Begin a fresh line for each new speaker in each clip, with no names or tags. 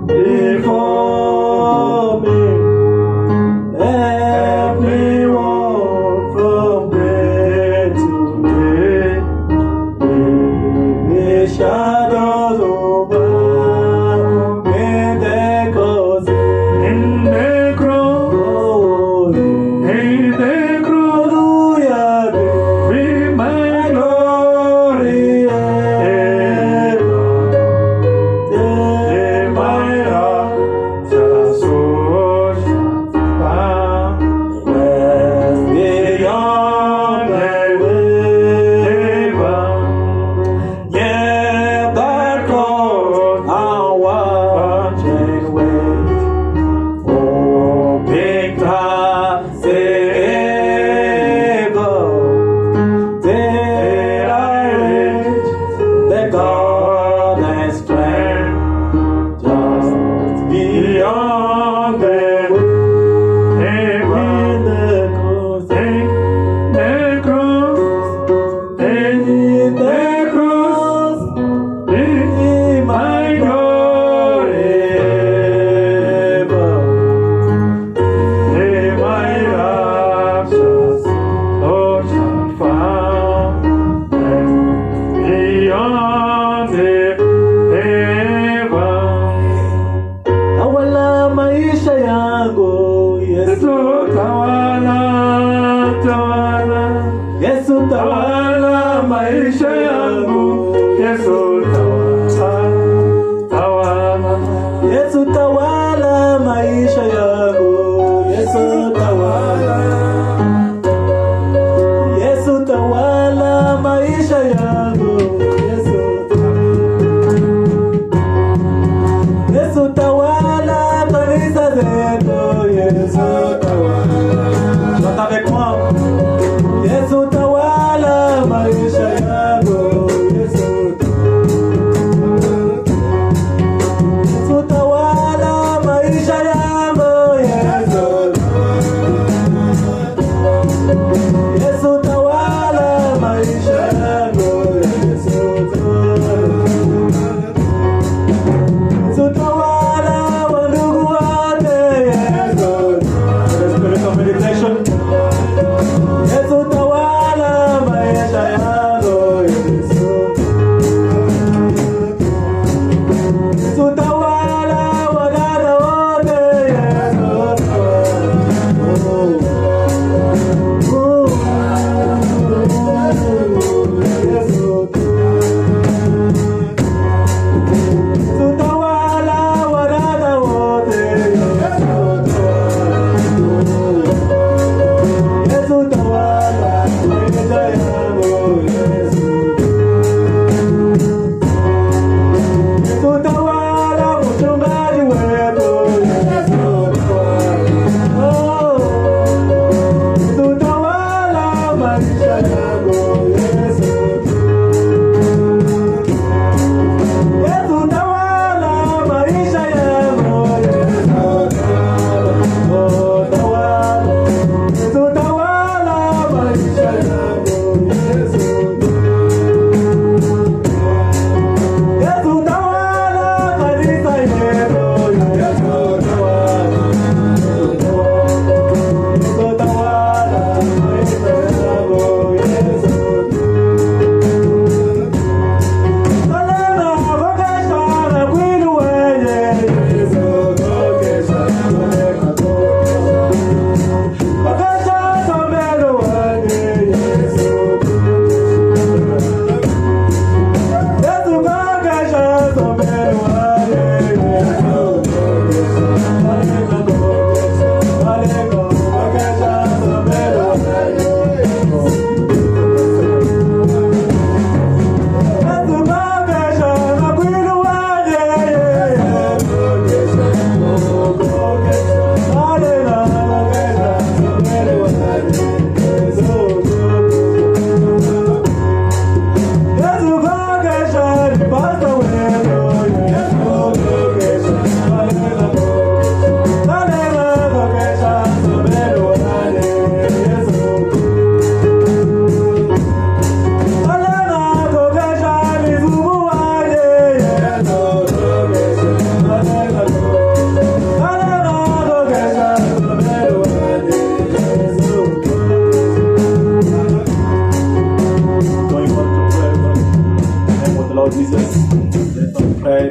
before me. Everyone from day to day, the shadows over me, they cause in the cross, hallelujah, be my glory ever. My heart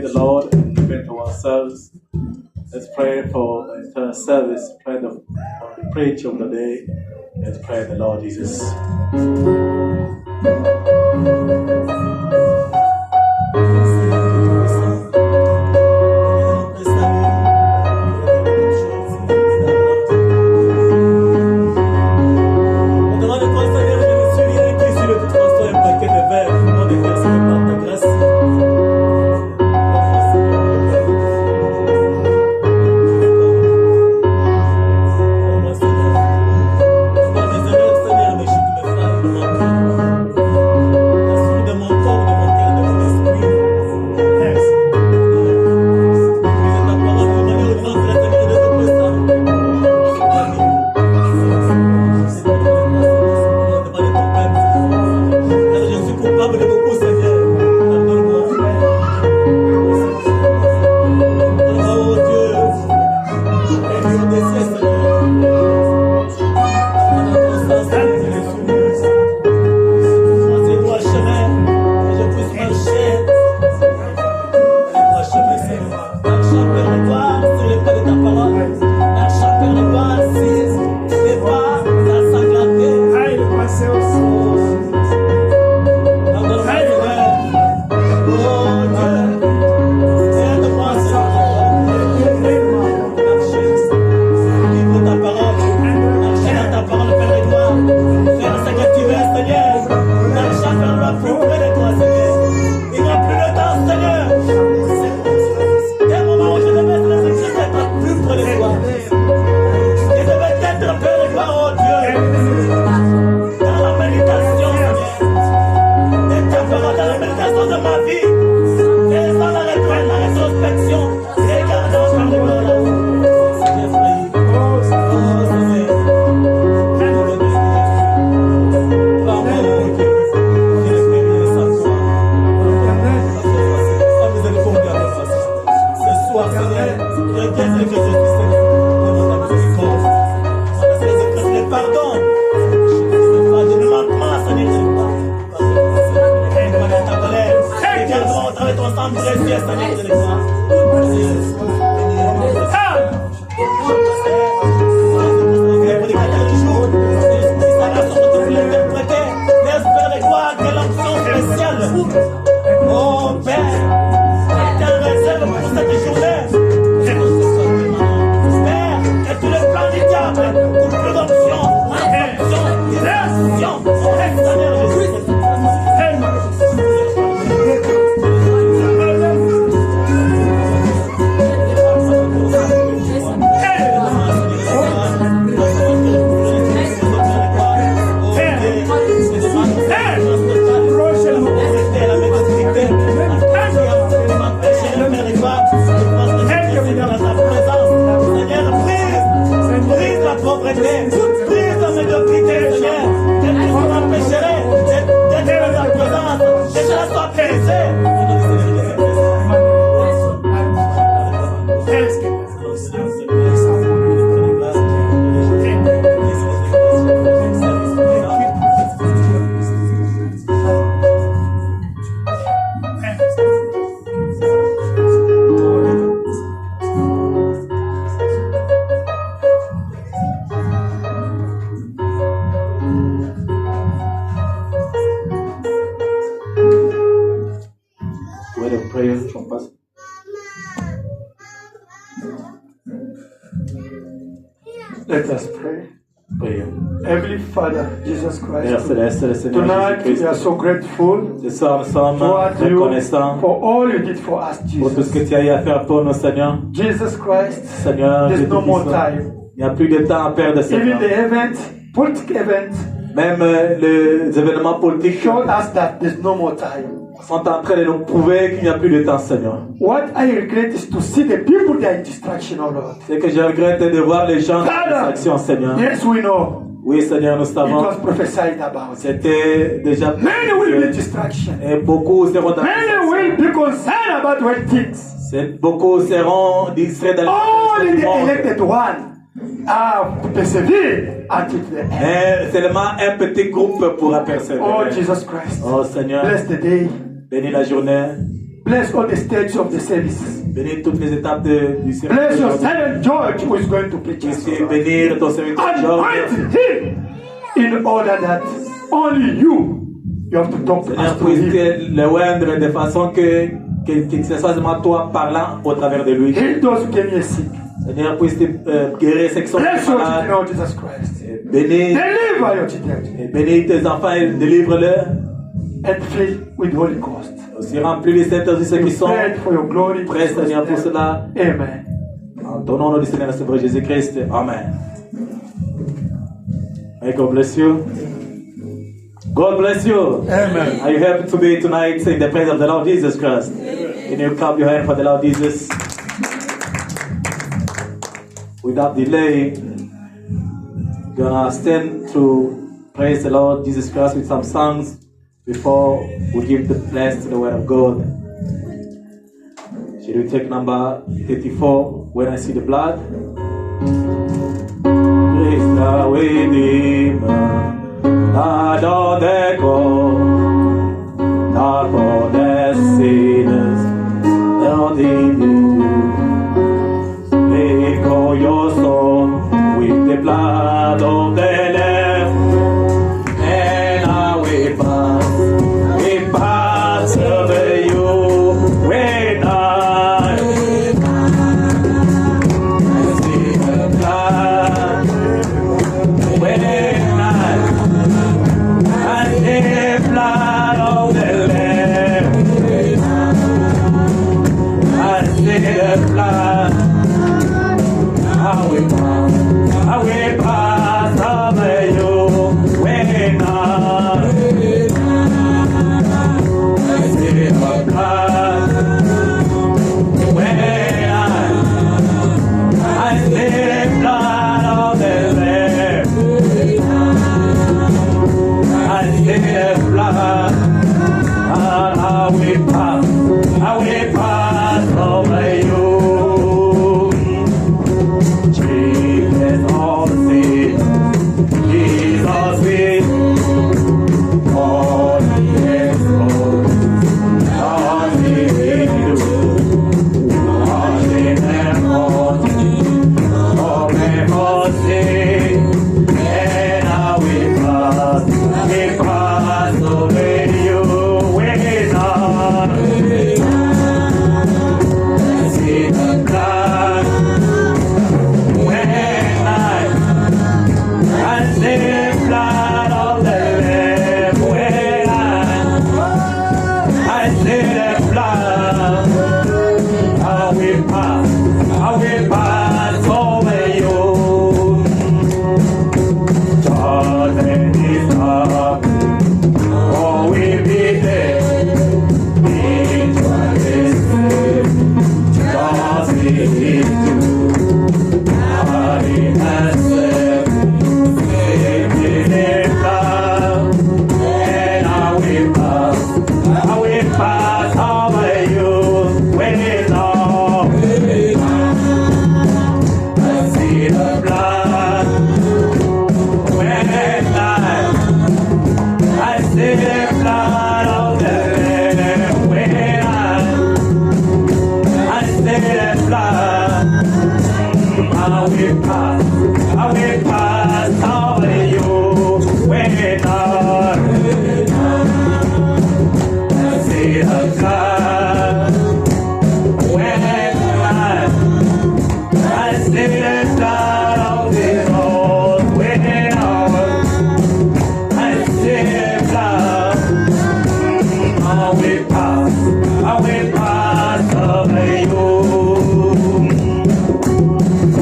the Lord and repent of ourselves. Let's pray for the entire service. Pray for the preach of the day. Let's pray the Lord Jesus.
Let us pray. Heavenly Father, Jesus Christ,
Père céleste, le Seigneur
tonight we are
Jésus-Christ,
so grateful
ce soir nous sommes
toward you
reconnaissants
for all you did for us,
pour tout ce que
Jesus.
tu as eu à faire pour nous, Seigneur.
Jesus Christ,
Seigneur,
there's
Dieu
no more
Tout-Puissant,
time.
il n'y a plus de temps à perdre,
Even
Seigneur.
the event, political event,
Même les événements politiques
showed us that there's no more time.
sont en train de nous prouver qu'il n'y a plus de temps, Seigneur.
What I regret is to see the people that are in distraction, oh Lord.
Ce que je regrette de voir les gens dans
Father,
distraction, Seigneur.
yes, we know.
Oui, Seigneur, nous
It
savons.
was prophesied about.
C'était déjà.
Many will be distraction.
Et beaucoup seront dans
Many will be concerned about what things.
Beaucoup seront distraits dans
Only
les
the
choses du monde.
elected one persevere until the end.
Mais seulement un petit groupe pourra persévérer.
Oh Jesus Christ,
Oh Seigneur,
bless the day.
bénis la journée.
Bless all the stages of the services.
Bénis toutes les étapes du service.
Bless your servant George who is going to preach.
Puisses bénir ton serviteur George.
Anoint him in order that only you have to talk to
Seigneur,
us to him.
puisses le oindre de façon que ce soit seulement toi parlant au travers de lui.
Heal those who came here sick.
Seigneur, puisses guérir ceux qui sont
Bless your
malades.
children, Lord Jesus Christ.
Bénis,
Deliver your children
bénis tes enfants et délivre-les.
and fill with Holy Ghost.
Aussi remplis les Saint-Esprit ceux qui
We
sont
pray for your glory.
prêts, Seigneur, pour cela.
Amen.
En ton nom, du Seigneur, Sauveur Jésus-Christ. Amen. May God bless you. God bless you.
Amen.
Are you happy to be tonight in the presence of the Lord Jesus Christ? Can you clap your hand for the Lord Jesus? Without delay, we're gonna stand to praise the Lord Jesus Christ with some songs before we give the place to the Word of God. Should we take number 34, When I See the Blood? Praise the Redeemer, adore the God, not for the sinners, not in you. Make all your soul with the blood of the Lamb, and I will pass over you when I see the blood, when I see the blood of the Lamb, I see the blood. I will pass over you when I see the blood. When I see the blood of the Lamb, I see the blood, and I will pass over you.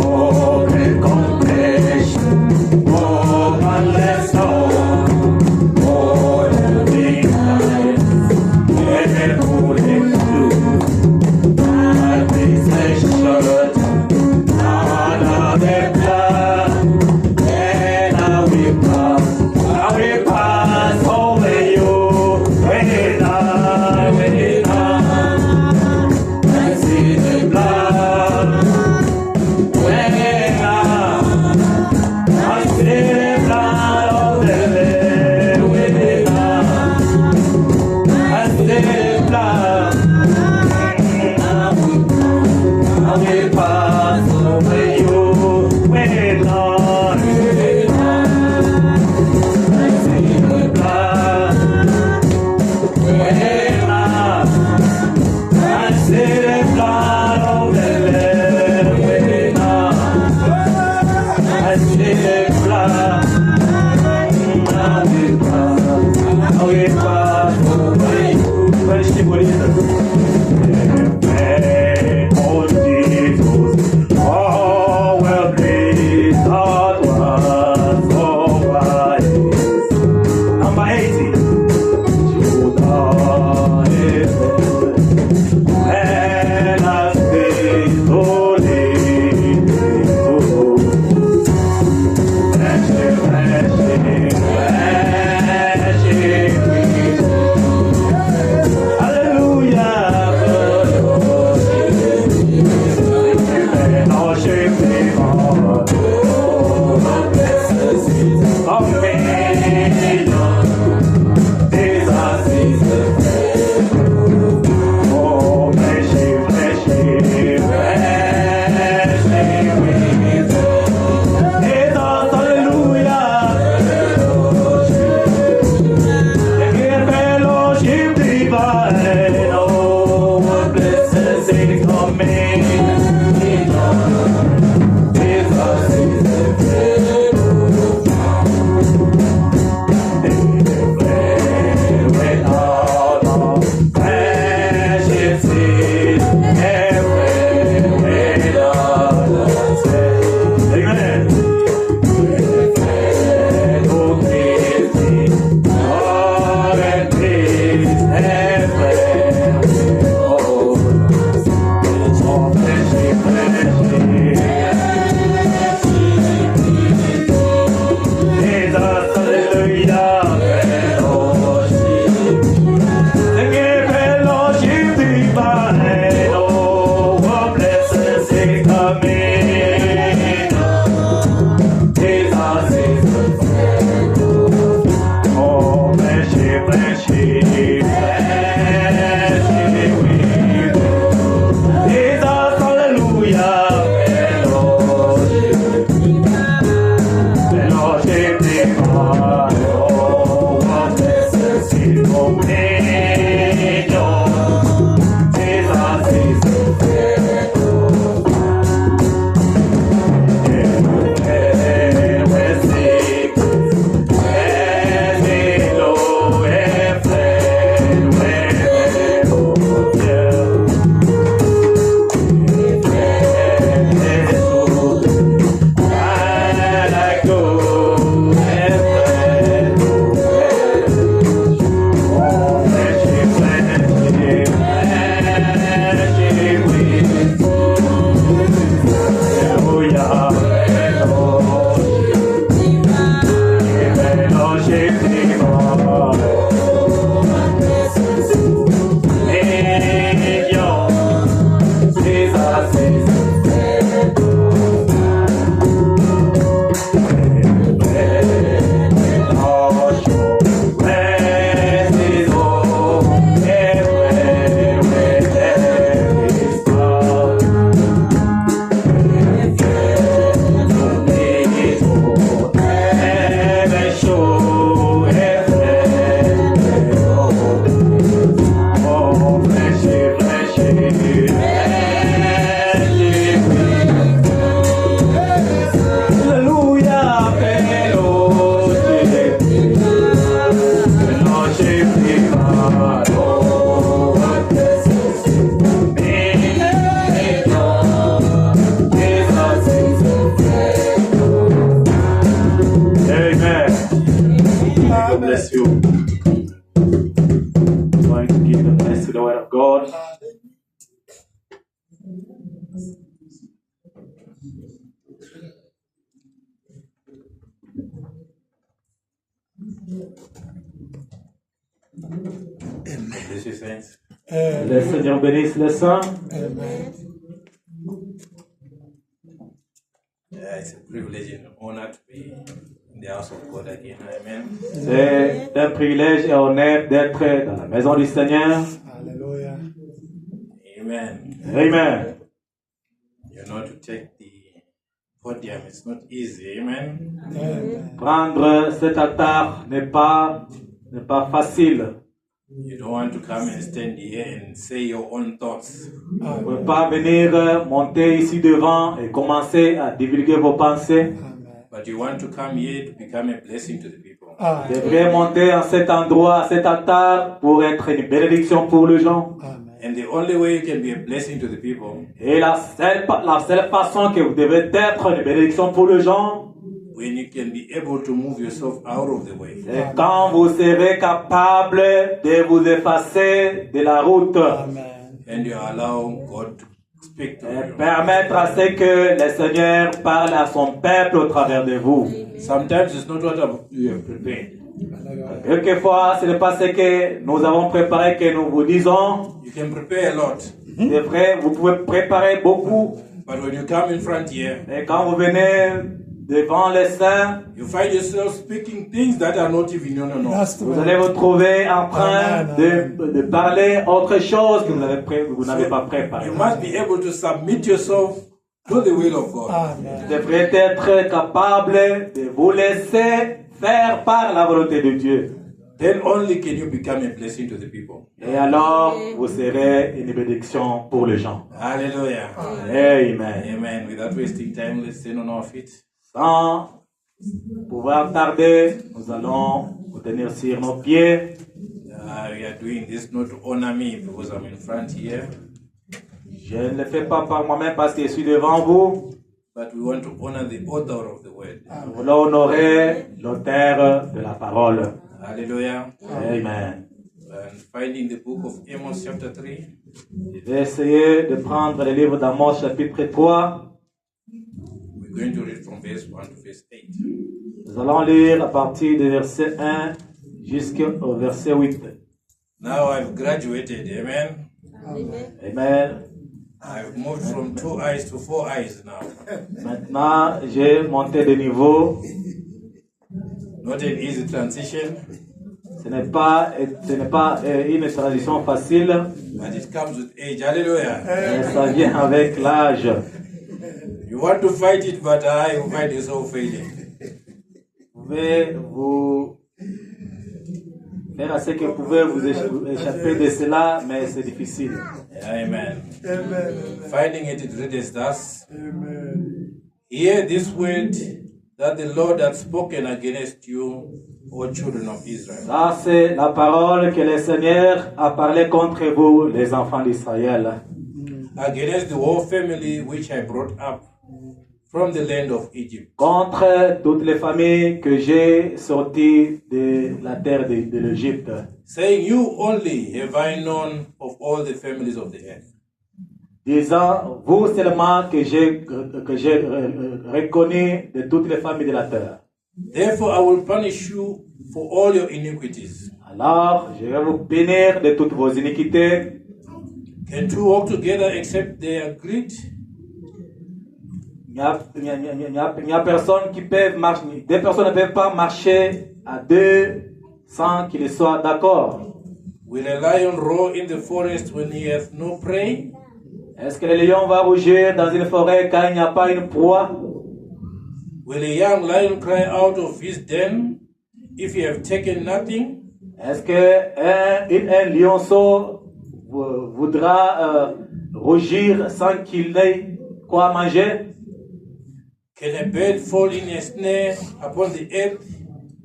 Oh, Le Seigneur bénisse les saints.
It's a privilege and honor to be in the house of God again. Amen.
C'est un privilège et honneur d'être dans la maison du Seigneur.
Hallelujah.
Amen.
Amen.
to take the podium. It's not easy. Amen.
Prendre cet altar n'est pas facile.
You don't want to come and stand here and say your own thoughts.
Vous ne pouvez pas venir monter ici devant et commencer à divulguer vos pensées.
But you want to come here to become a blessing to the people.
Vous devrez monter en cet endroit, à cet altar, pour être une bénédiction pour les gens.
And the only way you can be a blessing to the people,
Et la seule façon que vous devez être une bénédiction pour les gens,
when you can be able to move yourself out of the way.
c'est quand vous serez capable de vous effacer de la route.
And you allow God to speak to
Et
you.
permettre à ce que le Seigneur parle à son peuple au travers de vous.
Sometimes it's not what you have prepared.
Quelquefois, ce n'est pas ce que nous avons préparé que nous vous disons.
You can prepare a lot,
C'est vrai, vous pouvez préparer beaucoup.
but when you come in front here,
Et quand vous venez devant les saints,
you find yourself speaking things that are not even in your nose.
vous allez vous trouver en train de parler autre chose que vous n'avez pas préparé.
You must be able to submit yourself to the will of God.
Vous devrez être capable de vous laisser faire par la volonté de Dieu.
Then only can you become a blessing to the people.
Et alors, vous serez une bénédiction pour les gens.
Hallelujah.
Amen.
Amen. Without wasting time, let's stand on our feet.
Sans pouvoir tarder, nous allons vous tenir sur nos pieds.
We are doing this not to honor me because I'm in front here,
Je ne le fais pas par moi-même parce que je suis devant vous.
but we want to honor the author of the word.
Nous voulons honorer l'auteur de la parole.
Hallelujah.
Amen.
And finding the book of Amos chapter 3.
Je vais essayer de prendre le livre d'Amos chapitre 3.
We're going to read from verse 1 to verse 8.
Nous allons lire à partir du verset 1 jusqu'au verset 8.
Now I've graduated, amen.
Amen.
I've moved from 2 eyes to 4 eyes now.
Maintenant, j'ai monté de niveau.
Not an easy transition,
Ce n'est pas une transition facile,
but it comes with age. Hallelujah.
mais ça vient avec l'âge.
You want to fight it, but you find yourself failing.
Vous pouvez vous faire ce que vous pouvez vous échapper de cela, mais c'est difficile.
Amen. Finding it, it reads thus. Hear this word that the Lord hath spoken against you, O children of Israel.
Ça, c'est la parole que le Seigneur a parlé contre vous, les enfants d'Israël.
Against the whole family which I brought up from the land of Egypt.
Contre toutes les familles que j'ai sorties de la terre de l'Égypte.
Saying, you only have I known of all the families of the earth.
Disant, vous seulement que j'ai reconnu de toutes les familles de la terre.
Therefore I will punish you for all your iniquities.
Alors, je vais vous punir de toutes vos iniquités.
Can two walk together except they are agreed?
Il n'y a personne qui peut marcher, deux personnes ne peuvent pas marcher à deux sans qu'ils soient d'accord.
Will a lion roar in the forest when he hath no prey?
Est-ce que le lion va rougir dans une forêt quand il n'y a pas une proie?
Will a young lion cry out of his den if he have taken nothing?
Est-ce que un lionceau voudra rougir sans qu'il n'ait quoi manger?
Can a bird fall in a snare upon the earth?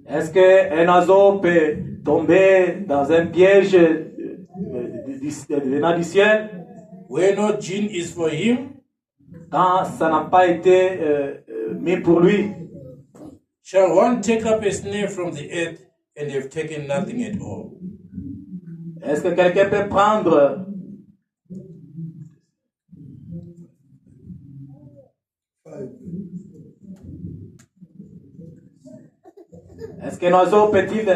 Est-ce qu'un oiseau peut tomber dans un piège venant du ciel
Where no gin is for him?
quand ça n'a pas été mis pour lui?
Shall one take up a snare from the earth and have taken nothing at all?
Est-ce que quelqu'un peut prendre Est-ce qu'un oiseau peut-il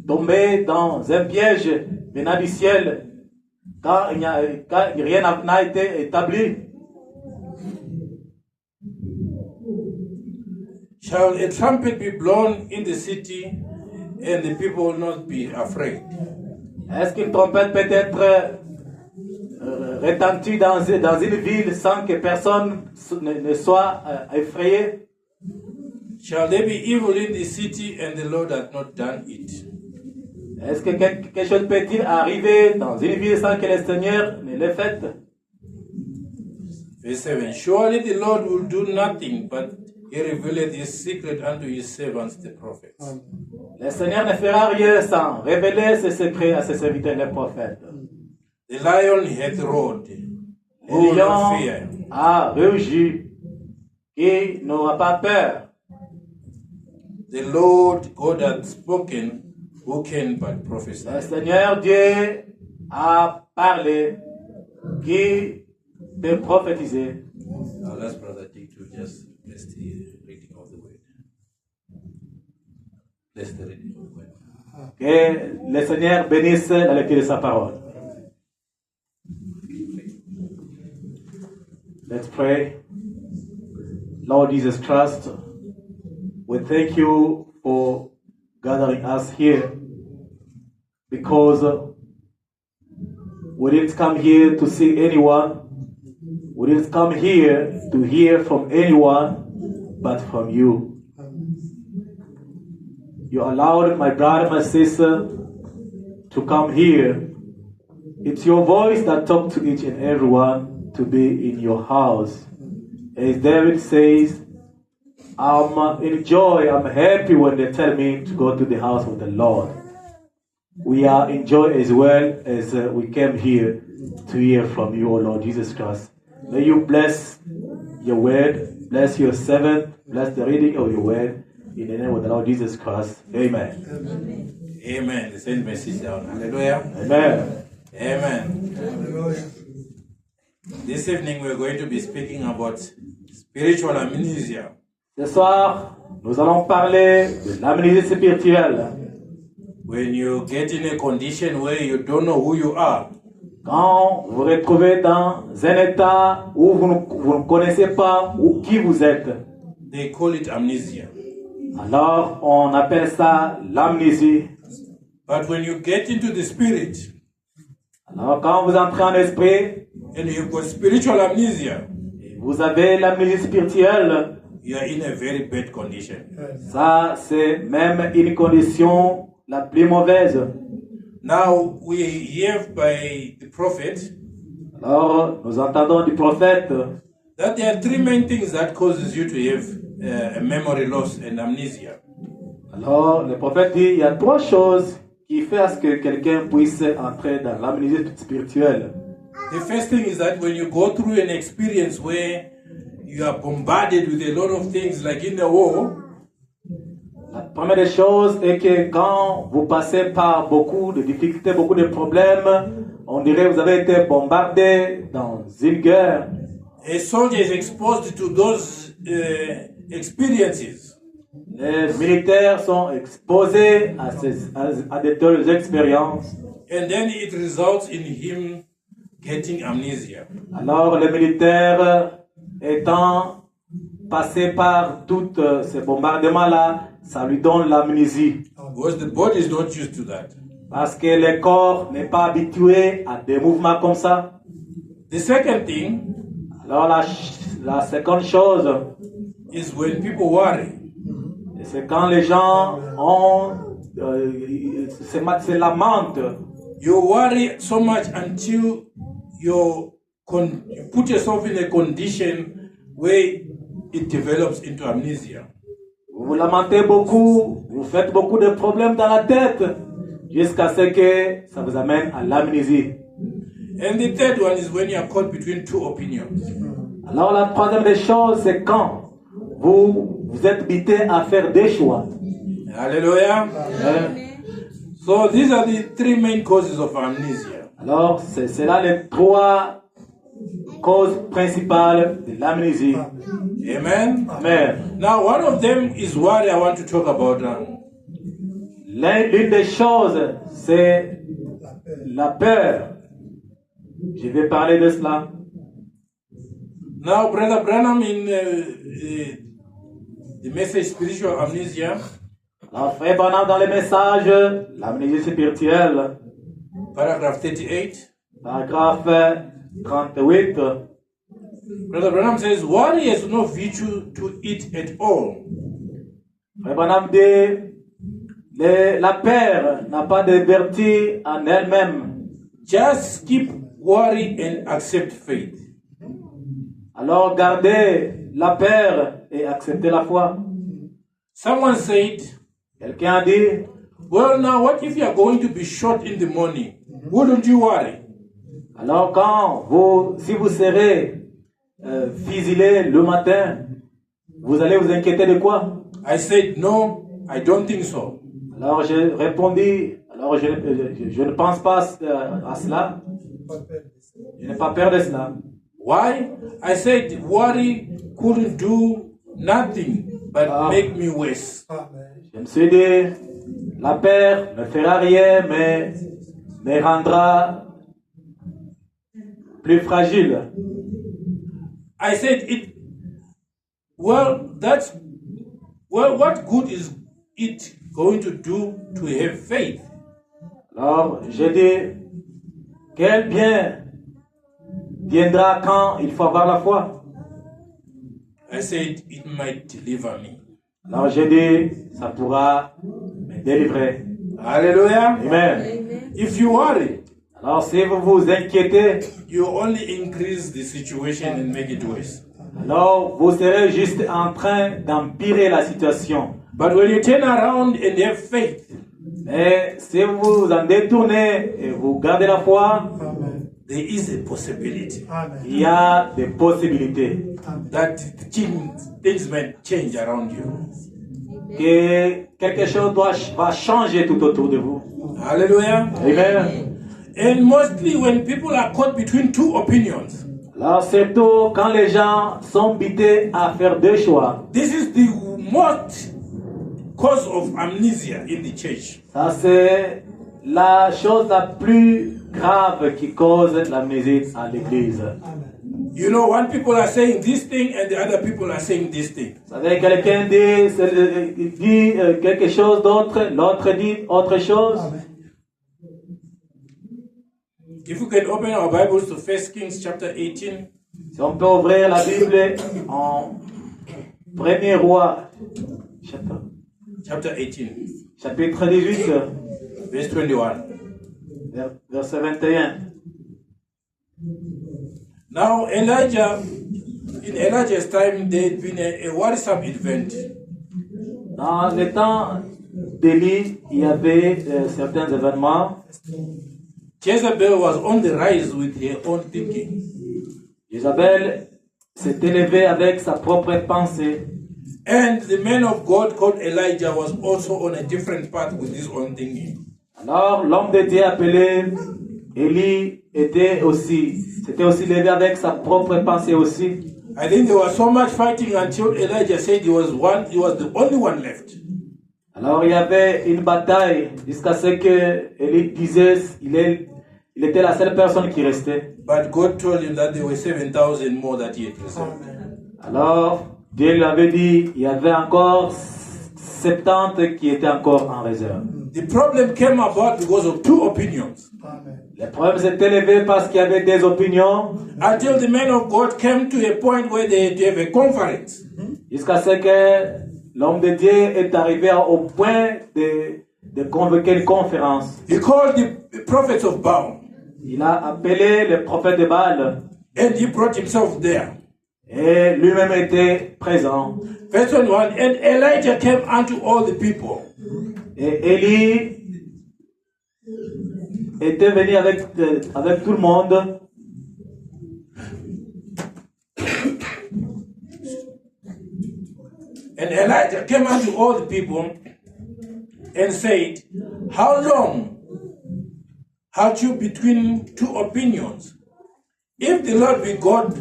tomber dans un piège venant du ciel quand rien n'a été établi?
Shall a trumpet be blown in the city and the people will not be afraid?
Est-ce qu'une trompette peut être retentit dans une ville sans que personne ne soit effrayé?
Shall there be evil in the city and the Lord hath not done it?
Est-ce que quelque chose peut-il arriver dans une ville sans que le Seigneur ne l'ait fait?
Verse 7. Surely the Lord will do nothing, but he revealeth his secret unto his servants the prophets.
Le Seigneur ne fera rien sans révéler ses secrets à ses serviteurs les prophètes.
The lion hath roared,
Le
who will not
lion
fear?
a rugi, qui n'aura pas peur.
The Lord God hath spoken, who can but prophesy?
Le Seigneur Dieu a parlé, qui peut prophétiser.
I'll ask Brother Dick to just bless the reading of the word. Bless the reading of the word.
Que le Seigneur bénisse la lecture de sa parole. Let's pray. Lord Jesus Christ, we thank you for gathering us here, because we didn't come here to see anyone. We didn't come here to hear from anyone but from you. You allowed my brother, my sister to come here. It's your voice that talks to each and everyone to be in your house. As David says, I'm in joy, I'm happy when they tell me to go to the house of the Lord. We are in joy as well as we came here to hear from you, O Lord Jesus Christ. May you bless your word, bless your servant, bless the reading of your word. In the name of the Lord Jesus Christ. Amen.
Amen. Amen. The same message down. Hallelujah.
Amen.
Amen.
Hallelujah.
This evening we're going to be speaking about spiritual amnesia.
Ce soir, nous allons parler de l'amnésie spirituelle.
When you get in a condition where you don't know who you are,
Quand vous vous retrouvez dans un état où vous ne connaissez pas qui vous êtes,
they call it amnesia.
alors on appelle ça l'amnésie.
But when you get into the spirit
Alors quand vous entrez en esprit,
and you've got spiritual amnesia,
vous avez l'amnésie spirituelle,
you are in a very bad condition.
ça c'est même une condition la plus mauvaise.
Now we hear by the prophet
Alors nous entendons du prophète
that there are three main things that causes you to have a memory loss and amnesia.
Alors, le prophète dit, il y a trois choses qui font à ce que quelqu'un puisse entrer dans l'amnésie spirituelle.
The first thing is that when you go through an experience where you are bombarded with a lot of things like in the war,
La première des choses est que quand vous passez par beaucoup de difficultés, beaucoup de problèmes, on dirait que vous avez été bombardé dans une guerre.
a soldier is exposed to those experiences.
Les militaires sont exposés à de telles expériences.
And then it results in him getting amnesia.
Alors, les militaires étant passés par tous ces bombardements-là, ça lui donne l'amnésie.
Because the body is not used to that.
Parce que le corps n'est pas habitué à des mouvements comme ça.
The second thing
Alors, la seconde chose,
is when people worry.
c'est quand les gens se lamentent.
You worry so much until you put yourself in a condition where it develops into amnesia.
Vous vous lamentez beaucoup, vous faites beaucoup de problèmes dans la tête, jusqu'à ce que ça vous amène à l'amnésie.
And the third one is when you are caught between two opinions.
Alors la troisième des choses, c'est quand vous êtes invité à faire des choix.
Hallelujah. So these are the three main causes of amnesia.
Alors c'est là les trois causes principales de l'amnésie.
Amen.
Amen.
Now one of them is what I want to talk about now.
L'une des choses, c'est la peur. Je vais parler de cela.
Now, Brother Branham in the message Spiritual Amnesia,
Alors, frère Branham, dans le message, l'amnésie spirituelle,
paragraph 38,
paragraphe 38,
Brother Branham says, worry has no virtue to it at all.
Frère Branham dit, la peur n'a pas de vertu en elle-même.
Just keep worry and accept faith.
Alors gardez la peur et acceptez la foi.
Someone said,
Quelqu'un a dit,
well, now what if you are going to be shot in the morning? Wouldn't you worry?
alors si vous serez fusillé le matin, vous allez vous inquiéter de quoi?
I said, no, I don't think so.
Alors j'ai répondu, alors je ne pense pas à cela. Je n'ai pas peur de cela.
Why? I said, worry couldn't do nothing but make me worse.
Je me suis dit, la peur ne fera rien, mais me rendra plus fragile.
I said, what good is it going to do to have faith?
Alors j'ai dit, quel bien viendra quand il faut avoir la foi?
I said, it might deliver me.
Alors j'ai dit, ça pourra me délivrer.
Hallelujah.
Amen.
If you worry,
Alors si vous vous inquiétez,
you only increase the situation and make it worse.
alors vous serez juste en train d'empirer la situation.
But when you turn around and have faith,
Mais si vous vous en détournez et vous gardez la foi,
there is a possibility
il y a des possibilités
that things might change around you.
que quelque chose va changer tout autour de vous.
Hallelujah.
Amen.
And mostly when people are caught between two opinions,
Alors surtout quand les gens sont bités à faire deux choix,
this is the most cause of amnesia in the church.
ça c'est la chose la plus grave qui cause l'amnésie à l'église.
You know, one people are saying this thing and the other people are saying this thing.
Vous savez, quelqu'un dit quelque chose d'autre, l'autre dit autre chose.
If we can open our Bibles to 1 Kings chapter 18.
Si on peut ouvrir la Bible en 1er Roi,
Chapter 18,
chapitre 18,
verse 21.
verset 21.
Now, in Elijah's time, there had been a worrisome event.
Dans le temps d'Élie, il y avait certains événements.
Jezebel was on the rise with her own thinking.
Isabelle s'est élevée avec sa propre pensée.
And the man of God called Elijah was also on a different path with his own thinking.
Alors, l'homme de Dieu appelé Élie s'était aussi levé avec sa propre pensée aussi.
I think there was so much fighting until Elijah said he was the only one left.
Alors il y avait une bataille jusqu'à ce que Élie disait il était la seule personne qui restait.
But God told him that there were 7,000 more that he had reserved.
Alors Dieu lui avait dit il y avait encore 70 qui étaient encore en réserve.
The problem came about because of two opinions.
Le problème s'est élevé parce qu'il y avait des opinions.
Until the man of God came to a point where they had to have a conference.
Jusqu'à ce que l'homme de Dieu est arrivé au point de convoquer une conférence.
He called the prophets of Baal.
Il a appelé les prophètes de Baal.
And he brought himself there.
Et lui-même était présent.
Verse 21, and Elijah came unto all the people.
Et Élie était venu avec tout le monde.
And Elijah came unto all the people and said, how long halt you between two opinions? If the Lord be God,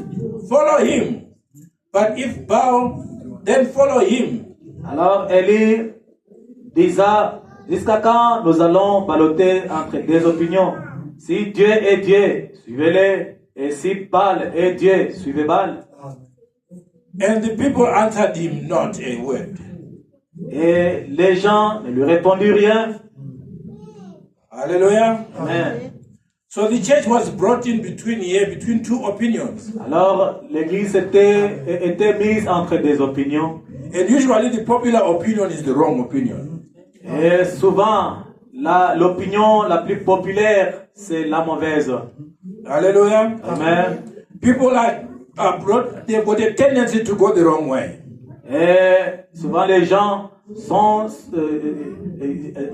follow him. But if Baal, then follow him.
Alors Élie disait, jusqu'à quand nous allons balloter entre deux opinions? Si Dieu est Dieu, suivez-le. Et si Baal est Dieu, suivez Baal.
And the people answered him not a word.
Et les gens ne lui répondirent rien.
Hallelujah.
Amen.
So the church was brought in between two opinions.
Alors, l'église était mise entre des opinions.
And usually the popular opinion is the wrong opinion.
Et souvent, l'opinion la plus populaire, c'est la mauvaise.
Hallelujah.
Amen.
People are brought, they've got a tendency to go the wrong way.
Et souvent, les gens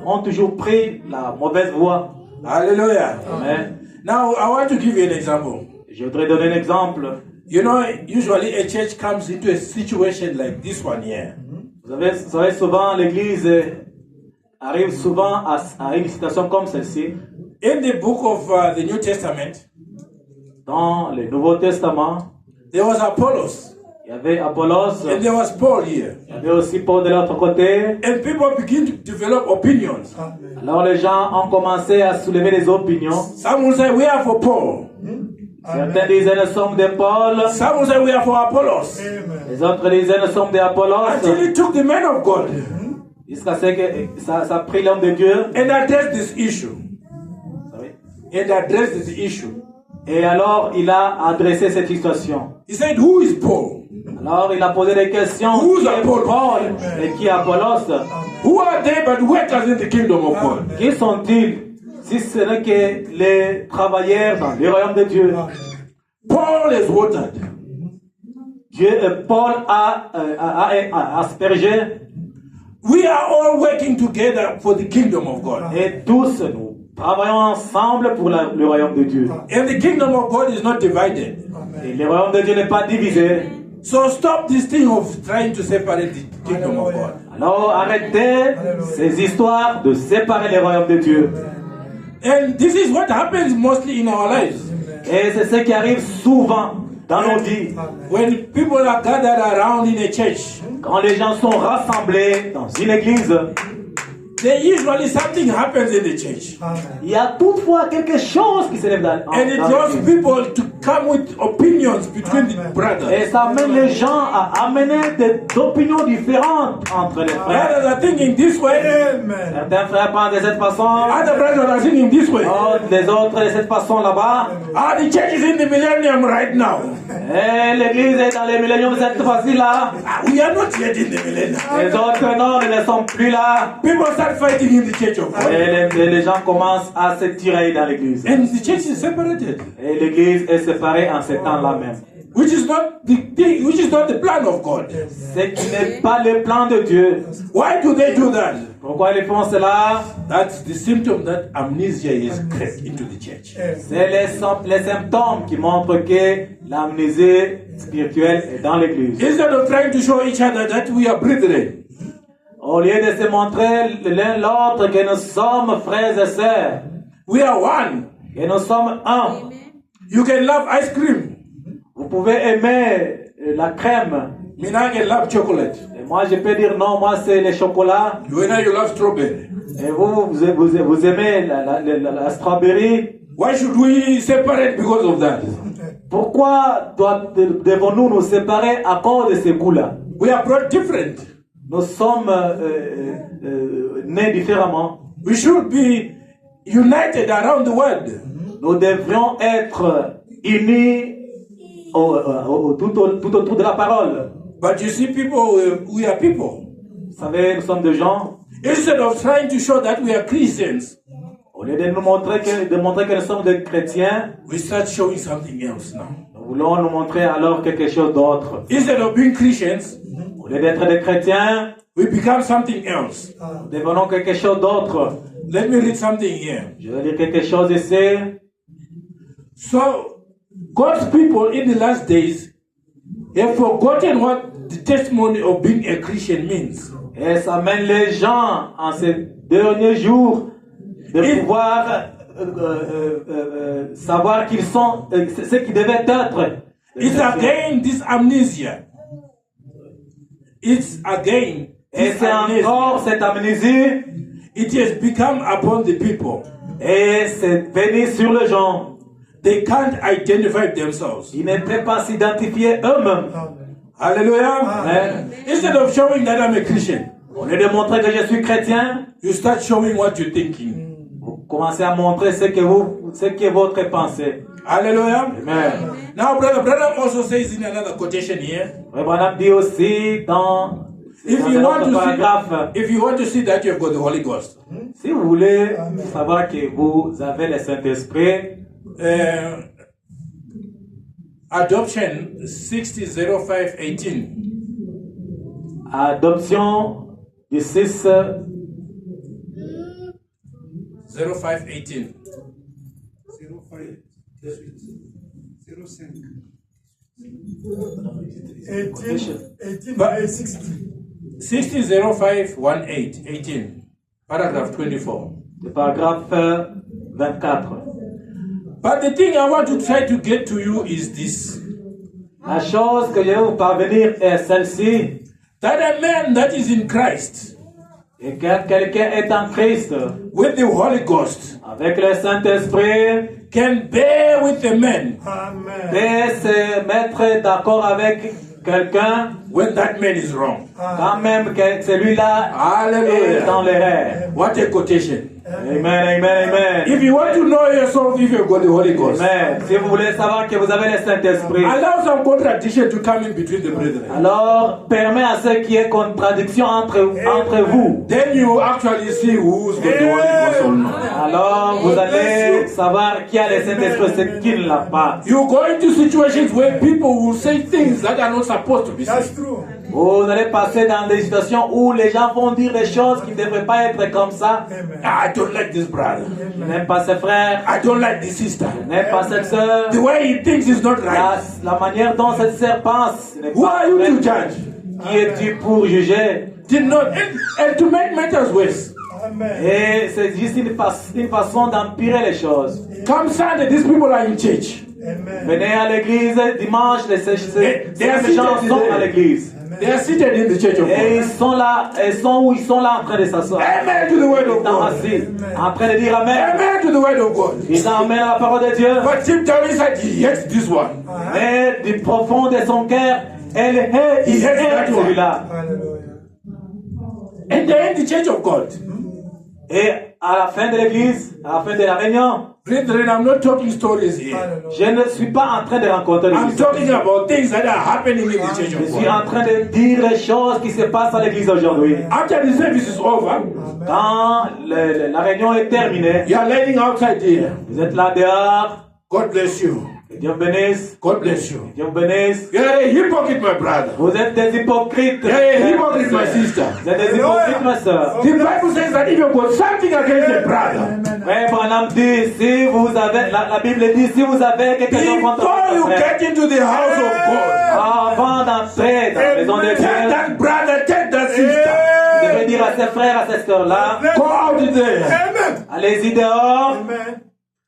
ont toujours pris la mauvaise voie.
Hallelujah.
Amen.
Now, I want to give you an example.
Je voudrais donner un exemple.
You know, usually a church comes into a situation like this one here.
Vous savez, souvent, l'église arrive souvent à une situation comme celle-ci.
In the book of the New Testament,
Dans le Nouveau Testament,
there was Apollos,
il y avait Apollos,
and there was Paul here.
il y avait aussi Paul de l'autre côté.
And people begin to develop opinions.
Alors les gens ont commencé à soulever des opinions.
Some will say, we are for Paul.
Certains disaient nous sommes de Paul,
Some will say, we are for Apollos.
les autres disaient nous sommes d'Apollos.
Until he took the man of God
Jusqu'à ce que ça a pris l'homme de Dieu.
and addressed this issue. And addressed this issue.
Et alors il a adressé cette situation.
He said, who is Paul?
Alors il a posé des questions.
Who's
Qui est
Apollos?
Paul et qui est Apollos?
Who are they but workers in the kingdom of God?
Qui sont-ils si ce n'est que les travailleurs dans le royaume de Dieu?
Paul is watered.
Paul a aspergé.
We are all working together for the kingdom of God.
Et tous nous travaillons ensemble pour le royaume de Dieu.
And the kingdom of God is not divided.
Et le royaume de Dieu n'est pas divisé.
So stop this thing of trying to separate the kingdom of God.
Alors arrêtez ces histoires de séparer les royaumes de Dieu.
And this is what happens mostly in our lives.
Et c'est ce qui arrive souvent dans nos vies.
When people are gathered around in a church,
Quand les gens sont rassemblés dans une église,
there usually something happens in the church.
il y a toutefois quelque chose qui s'élève dans
And it draws
l'église.
people to come with opinions between the brothers.
Et ça amène les gens à amener des opinions différentes entre les frères.
Brothers are thinking this way,
Certains frères pensent de cette façon,
other brothers are thinking this way.
les autres de cette façon là-bas.
The church is in the millennium right now.
Et l'église est dans les milléniums cette fois-ci là.
We are not yet in the millennium.
Les autres non, ils ne sont plus là.
People start fighting in the church of God.
Et les gens commencent à se tirer dans l'église.
And the church is separated.
Et l'église est séparée en ces temps-là même.
Which is not the plan of God.
Ce qui n'est pas le plan de Dieu.
Why do they do that?
Pourquoi ils font cela?
That's the symptom that amnesia is crept into the church.
C'est les symptômes qui montrent que l'amnésie spirituelle est dans l'église.
Instead of trying to show each other that we are brethren,
Au lieu de se montrer l'un l'autre que nous sommes frères et sœurs,
we are one.
que nous sommes un.
You can love ice cream.
Vous pouvez aimer la crème.
Mina can love chocolate.
Et moi, je peux dire non, moi, c'est le chocolat.
You love strawberry.
Et vous aimez la strawberry.
Why should we separate because of that?
Pourquoi devons-nous nous séparer à cause de ces goûts-là?
We are brought different.
Nous sommes nés différemment.
We should be united around the world.
Nous devrions être unis tout autour de la parole.
But you see, people, we are people.
Vous savez, nous sommes des gens.
Instead of trying to show that we are Christians,
Au lieu de montrer que nous sommes des chrétiens,
we start showing something else now.
nous voulons nous montrer alors quelque chose d'autre.
Instead of being Christians,
Au lieu d'être des chrétiens,
we become something else.
nous devenons quelque chose d'autre.
Let me read something here.
Je vais dire quelque chose ici.
So, God's people in the last days have forgotten what the testimony of being a Christian means.
Et ça mène les gens en ces derniers jours de pouvoir savoir qu'ils sont ce qu'ils devaient être.
It's again this amnesia. It's again
Et
this
c'est encore
amnesia.
cette amnésie.
It has become upon the people.
Et c'est venu sur les gens.
They can't identify themselves.
Ils ne peuvent pas s'identifier eux-mêmes.
Hallelujah.
Amen.
Instead of showing that I'm a Christian,
Au lieu de montrer que je suis chrétien,
you start showing what you're thinking.
vous commencez à montrer ce que vous ce qui est votre pensée.
Hallelujah.
Amen.
Now, Brother Branham also says in another quotation here,
Frère Branham dit aussi dans
if
un
you want
autre
to
paragraphe,
see, if you want to see that you have got the Holy Ghost,
si vous voulez savoir que vous avez le Saint-Esprit,
Adoption 60:05:18.
adoption du 6
05:18. 60:05:18. Paragraph 24.
le paragraphe 24.
But the thing I want to try to get to you is this.
La chose que je vais vous parvenir est celle-ci.
That a man that is in Christ,
Et quand quelqu'un est en Christ,
with the Holy Ghost,
avec le Saint-Esprit,
can bear with the man
Amen.
peut se mettre d'accord avec quelqu'un,
when that man is wrong.
quand même que celui-là est dans
Hallelujah.
l'erreur.
What a quotation.
Amen, amen, amen.
If you want to know yourself, if you've got the Holy Ghost,
Amen. Si vous voulez savoir que vous avez le Saint-Esprit,
allow some contradiction to come in between the brethren.
alors permet à ce qu'il y ait contradiction entre vous.
Then you actually see who's got the Holy Ghost or not.
Alors vous allez savoir qui a le Saint-Esprit et qui ne l'a pas.
You go into situations where people will say things that are not supposed to be said.
That's true.
Vous allez passer dans des situations où les gens vont dire des choses qui ne devraient pas être comme ça.
Amen.
I don't like this brother.
Je n'aime pas ses frères,
I don't like this sister.
je n'aime pas cette sœur.
The way he thinks is not right.
La manière dont cette sœur pense n'est
Who
pas
are you to
correcte.
judge?
Qui es-tu pour juger?
Did not, and to make matters worse,
Amen.
Et c'est juste une façon d'empirer les choses.
come Sunday, these people are in church.
Amen.
Venez à l'église dimanche, ces
They are
gens
seated
sont
there.
à l'église.
They are seated in the church of
Et
God.
ils sont là, ils sont là en train de s'asseoir.
Amen to the word
Ils
of
sont
God.
assis, en train de dire Amen.
Amen to the word of God.
Ils amènent la parole de Dieu.
But deep down inside, he hates this one.
Mais du profond de son cœur, il
He hates
hait
that one.
celui-là.
Hallelujah.
And they're in the church of God.
Et à la fin de l'église, à la fin de la réunion,
Brethren, I'm not talking stories here.
Hallelujah.
je ne suis pas en train de rencontrer les
I'm
histoires.
talking about things that are happening in the church
Je
of
suis
God.
en train de dire les choses qui se passent à l'église aujourd'hui.
After the service is over,
Quand la réunion est terminée,
you are laying outside here.
vous êtes là dehors,
God bless you.
que Dieu vous bénisse,
God bless you.
Dieu vous bénisse.
You're a hypocrite, my brother.
Vous êtes des hypocrites.
You're a hypocrite, my sister.
Vous êtes des hypocrites, ma soeur.
The Bible says that if you've got something against a brother,
Frère Branham dit, si vous avez, la Bible dit, si vous avez quelque chose contre
before you
votre frère,
get into the house of God,
avant d'entrer dans la maison de
take
Dieu,
that brother, take that sister,
vous devez dire à ses frères, à ces sœurs-là,
go out there,
Amen.
allez-y dehors
Amen.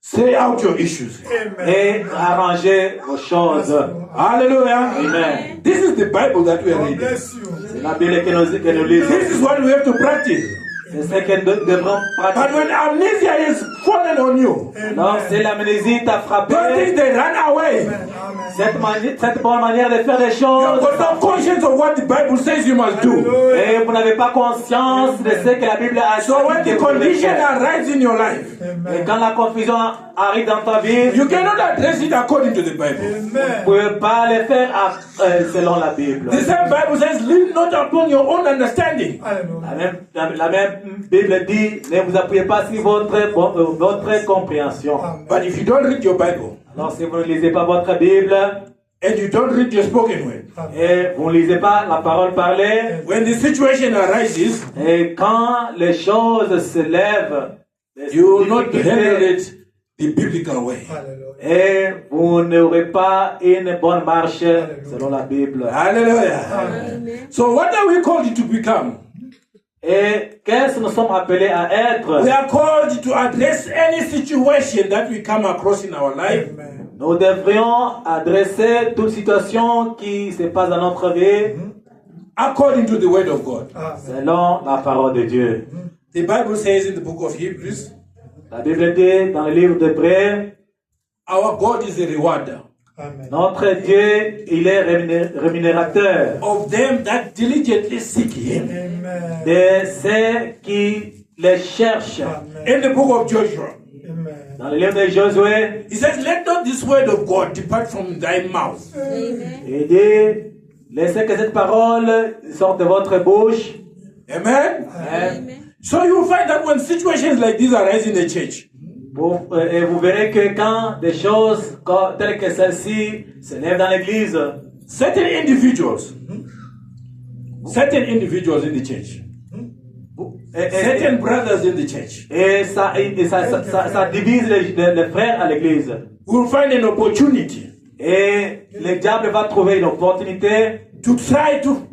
say out your issues.
Amen.
et arrangez vos choses.
Hallelujah.
Amen.
This is the Bible that we are
God
reading.
bless you.
C'est la Bible que nous lisons.
This is what we have to practice.
C'est ce que nous devrons
But
pratiquer.
when amnesia is fallen on you,
Donc, si l'amnésie t'a frappé,
those things they run away.
cette bonne manière de faire des
You've
choses,
got no conscience of what the Bible says you must do.
et vous n'avez pas conscience de ce que la Bible a dit
So when
que
the
vous devez
condition
faire.
arises in your life,
Et quand la confusion arrive dans ta vie,
you cannot address it according to the Bible.
vous ne
Amen.
pouvez pas le faire selon la Bible.
The same Bible says, lean not upon your own understanding.
Hallelujah.
La même Bible dit, ne vous appuyez pas sur votre compréhension.
But if you don't read your Bible
Alors si vous ne lisez pas votre Bible
and you don't read your spoken word,
et vous ne lisez pas la parole parlée,
when the situation arises,
et quand les choses se lèvent, les
you will not
difficultés,
handle it the biblical way.
Hallelujah.
et vous n'aurez pas une bonne marche selon la Bible.
Hallelujah. So what are we called to become?
Et qu'est-ce que nous sommes appelés à être?
We are called to address any situation that we come across in our life
Amen.
Nous devrions adresser toute situation qui se passe dans notre vie
according to the word of God.
selon la parole de Dieu.
The Bible says in the book of Hebrews,
La Bible dit dans le livre d'Hébreux,
our God is a rewarder
Amen.
notre Dieu, il est rémunérateur
of them that diligently seek Him.
Amen.
de ceux qui les cherchent.
In the book of Joshua,
Dans le livre de Josué,
He says, let not this word of God depart from thy mouth.
il dit, laissez que cette parole sorte de votre bouche.
Amen?
Hein.
So you will find that when situations like these arise in the church,
Et vous verrez que quand des choses telles que celle-ci se lèvent dans l'église,
certain individuals in the church, certain brothers in the church,
et ça divise les frères à l'église.
will find an opportunity
Et le diable va trouver une opportunité
to try to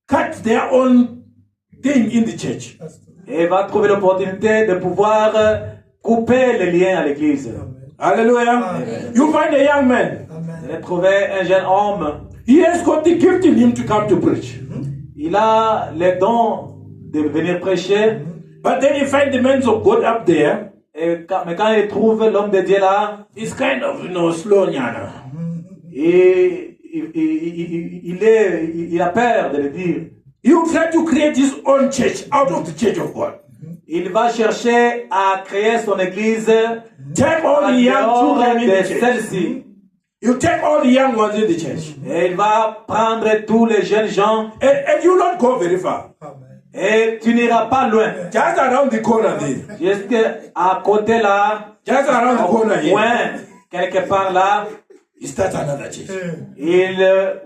cut their own thing in the church.
et va trouver l'opportunité de pouvoir couper les liens à l'église.
Hallelujah. You find a young man.
Vous allez trouver un jeune homme.
He has got the gift in him to come to preach.
Il a le don de venir prêcher.
But then you find the men of God up there.
Mais quand il trouve l'homme de Dieu là,
It's kind of, slow nyana.
et il a peur de le dire.
He will try to create his own church out of the church of God.
Il va chercher à créer son église
Take all
en
the young
dehors
children in
de
the church.
celle-ci.
You take all the young ones in the church.
Et il va prendre tous les jeunes gens
And you will not go very far.
et tu n'iras pas loin.
Just around the corner there.
Juste à côté là,
Just around the corner here.
loin, quelque part là,
He starts another church.
il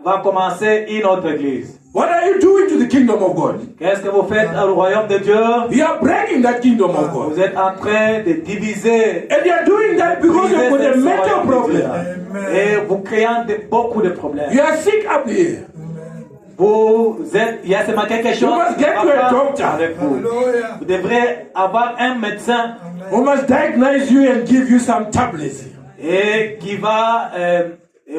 va commencer une autre église.
What are you doing to the kingdom of God?
Qu'est-ce que vous faites au royaume de Dieu?
You are breaking that kingdom of
Vous
God.
êtes en train de diviser.
And you are doing that because you've got a
ce
mental
royaume de
problem.
Dieu. Et vous créant beaucoup de problèmes.
You are sick up here.
Il y a seulement quelque chose
must get
qui
to a
va pas
doctor.
avec vous. Vous devrez avoir un médecin
We must diagnose you and give you some tablets.
et qui va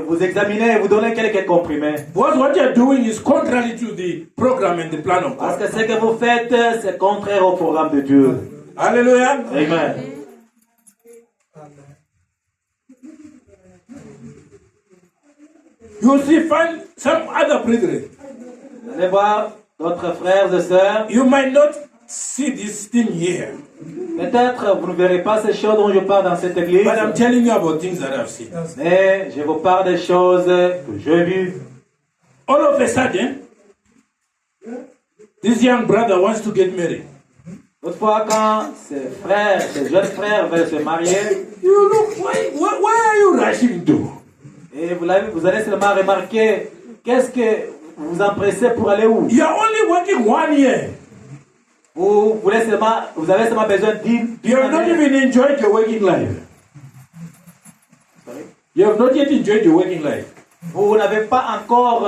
vous examiner et vous donner quelques comprimés.
Because what you are doing is contrary to the program and the plan of
Parce
God.
que ce que vous faites, c'est contraire au programme de Dieu.
Hallelujah.
Amen.
You will see find some other brethren.
Vous allez voir d'autres frères et sœurs.
You might not see this thing here,
Peut-être vous ne verrez pas ces choses dont je parle dans cette église.
but I'm telling you about things that I've seen.
Mais je vous parle des choses que j'ai vues.
All of a sudden, this young brother wants to get married.
Toutefois, quand ces jeunes frères veulent se marier,
You look, why are you rushing to?
et vous allez seulement remarquer, qu'est-ce que vous vous empressez pour aller où?
You are only working 1 year.
Vous avez seulement besoin d'une
You have not
année.
even enjoyed your working life. You have not yet enjoyed your working life.
Vous n'avez pas encore,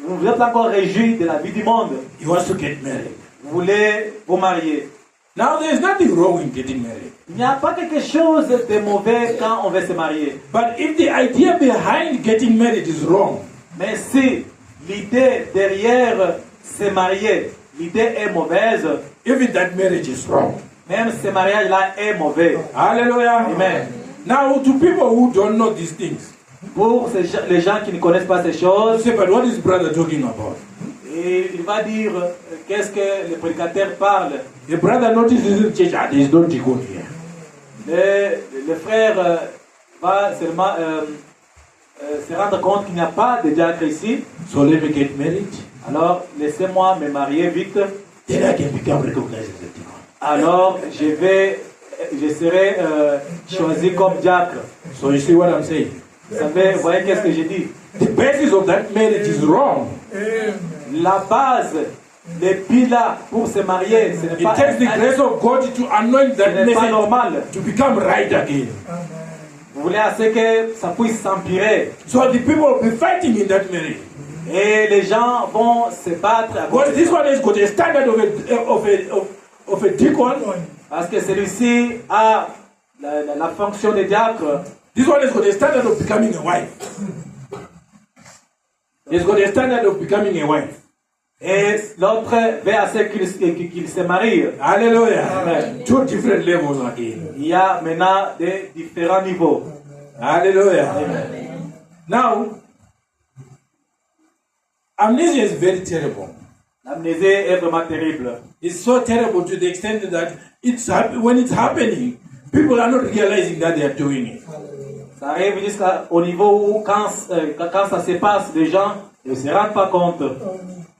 vous vous êtes pas encore réjoui de la vie du monde.
He wants to get married.
Vous voulez vous marier.
Now there is nothing wrong in getting married.
Il n'y a pas quelque chose de mauvais quand on veut se marier.
But if the idea behind getting married is wrong,
Mais si l'idée derrière se marier, l'idée est mauvaise,
even that marriage is wrong.
même ce mariage-là est mauvais.
Hallelujah.
Amen.
Now to people who don't know these things,
Pour les gens qui ne connaissent pas ces
you
choses,
say, but what is brother talking about?
et il va dire qu'est-ce que le prédicateur parle.
The brother notices in the church, there is no deacon here.
Le frère va seulement se rendre compte qu'il n'y a pas de diacre ici.
So let me get married.
Alors laissez-moi me marier vite.
Then I can become recognized as a deacon.
Alors je serai choisi comme diacre.
So you see what I'm saying?
Vous savez, vous voyez qu'est-ce que j'ai dit?
The basis of that marriage is wrong.
La base, les piliers pour se marier, ce n'est
It
pas,
takes the grace of God to anoint
ce
that
n'est pas
message
normal.
to become right again.
Vous voulez assez que ça puisse s'empirer.
So the people will be fighting in that marriage.
Et les gens vont se battre à
Because
cause de
this
ça.
one has got a standard of a deacon.
Parce que celui-ci a la fonction de diacre.
This one has got a standard of becoming a wife. He's got a standard of becoming a wife.
Et l'autre veut à ce qu'il se marie.
Hallelujah.
Amen.
Two different levels again.
Il y a maintenant des différents niveaux.
Hallelujah. Now, amnesia is very terrible.
L'amnésie est vraiment terrible.
It's so terrible to the extent that when it's happening, people are not realizing that they are doing it.
Ça arrive jusqu'au niveau où quand ça se passe, les gens ne se rendent pas compte.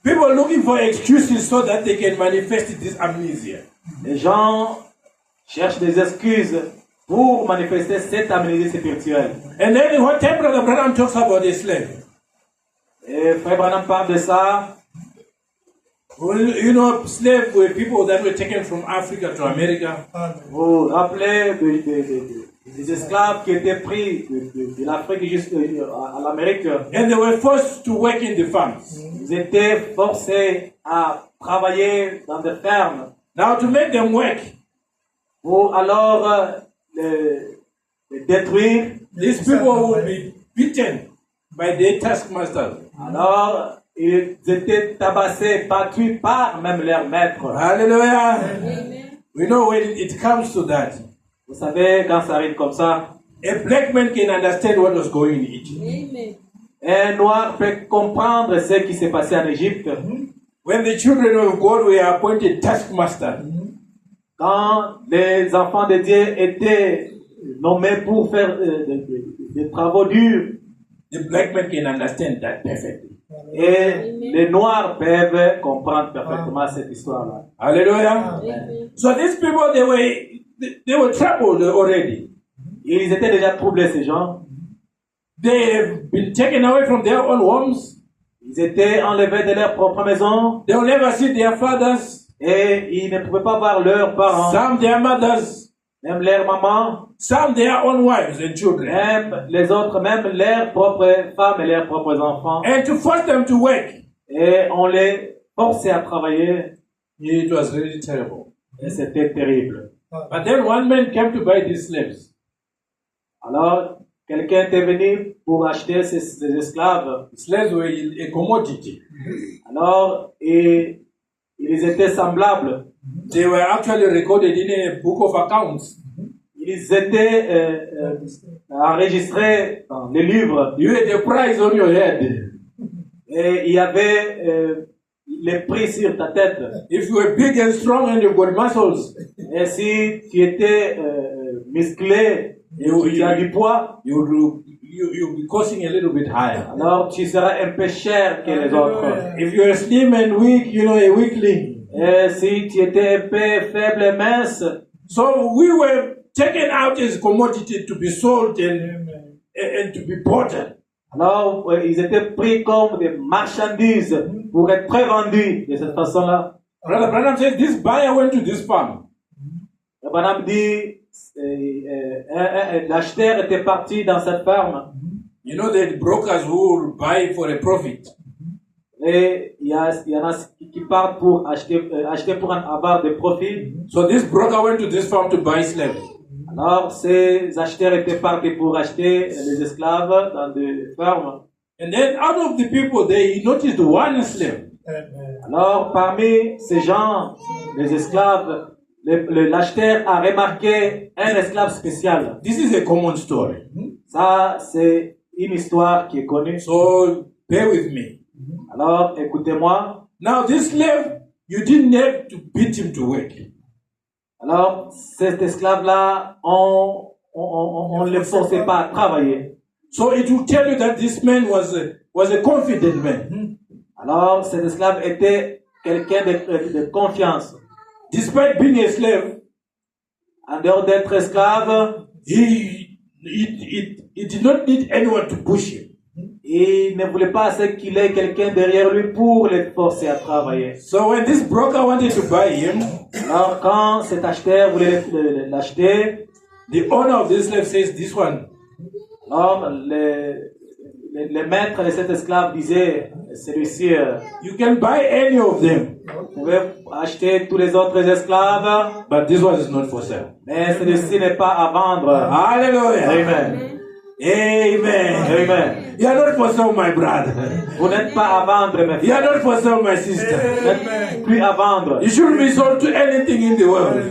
People looking for excuses so that they can manifest this amnesia.
Les gens cherchent des excuses pour manifester cette amnésie spirituelle.
And then what time Brother Branham talks about a slave.
Et Frère Branham parle de ça.
Well, you know, slaves were people that were taken from Africa to America.
Vous vous rappelez des esclaves qui étaient pris de l'Afrique jusqu'à l'Amérique.
And they were forced to work in the farms.
Ils étaient forcés à travailler dans des fermes.
Now to make them work,
Pour alors les détruire.
these people would be beaten by their taskmasters.
Alors, ils étaient tabassés, battus par même leur maître.
Hallelujah. We know when it comes to that,
Vous savez, quand ça arrive comme ça,
a black man can understand what was going in Egypt.
un noir peut comprendre ce qui s'est passé en Égypte.
When the children of God were appointed taskmasters,
Quand les enfants de Dieu étaient nommés pour faire des travaux durs,
the black man can understand that perfectly.
et les noirs peuvent comprendre parfaitement cette histoire-là.
Hallelujah. So these people, they were troubled already.
Ils étaient déjà troublés, ces gens.
They have been taken away from their own homes.
Ils étaient enlevés de leur propre maison
They will never see their fathers,
et ils ne pouvaient pas voir leurs parents,
some their mothers,
même leur maman,
some their own wives and children.
même les autres, même leurs propres femmes et leurs propres enfants.
And to force them to work,
Et on les forçait à travailler
it was really terrible.
et c'était terrible.
But then one man came to buy these slaves.
Alors, quelqu'un était venu pour acheter ces esclaves.
Slaves were a commodity.
Alors, ils étaient semblables.
They were actually recorded in a book of accounts.
Ils étaient enregistrés dans les livres.
You had a price on your head.
Et il y avait les prix sur ta tête.
If you were big and strong and you got muscles,
Et si tu étais musclé et tu as du poids,
you'll be costing a little bit higher.
alors tu seras un peu cher que les autres.
If you're slim and weak, you know, a weakling.
Et si tu étais un peu faible et mince,
So we were taken out as commodity to be sold and to be bought.
alors ils étaient pris comme des marchandises pour être vendus de cette façon-là.
Brother Branham says this buyer went to this farm.
Le Branham dit, l'acheteur était parti dans cette ferme.
You know, the brokers who will buy for a profit.
Et il y en a qui partent pour acheter pour avoir des profits.
So this broker went to this farm to buy slaves.
Alors, ces acheteurs étaient partis pour acheter les esclaves dans des fermes.
And then out of the people, they noticed one slave.
Alors, parmi ces gens, les esclaves, l'acheteur a remarqué un esclave spécial.
This is a common story.
Ça, c'est une histoire qui est connue.
So bear with me.
Alors, écoutez-moi.
Now this slave, you didn't have to beat him to work.
Alors, cet esclave-là, on ne le forçait pas à travailler.
So it will tell you that this man was a confident man.
Alors, cet esclave était quelqu'un de confiance.
Despite being a slave,
En dehors d'être esclave,
he did not need anyone to push him.
il ne voulait pas qu'il ait quelqu'un derrière lui pour le forcer à travailler.
So when this broker wanted to buy him,
Alors, quand cet acheteur voulait l'acheter,
the owner of this slave says, this one,
alors le maître de cet esclave disait, celui-ci,
you can buy any of them,
vous pouvez acheter tous les autres esclaves,
but this one is not for sale.
mais celui-ci n'est pas à vendre.
Hallelujah.
Amen.
Amen.
Amen.
You are not for sale, my brother.
Vous n'êtes pas à vendre, mes
You
frères.
are not for sale, my sister.
Vous n'êtes plus à vendre.
You shouldn't be sold to anything in the world.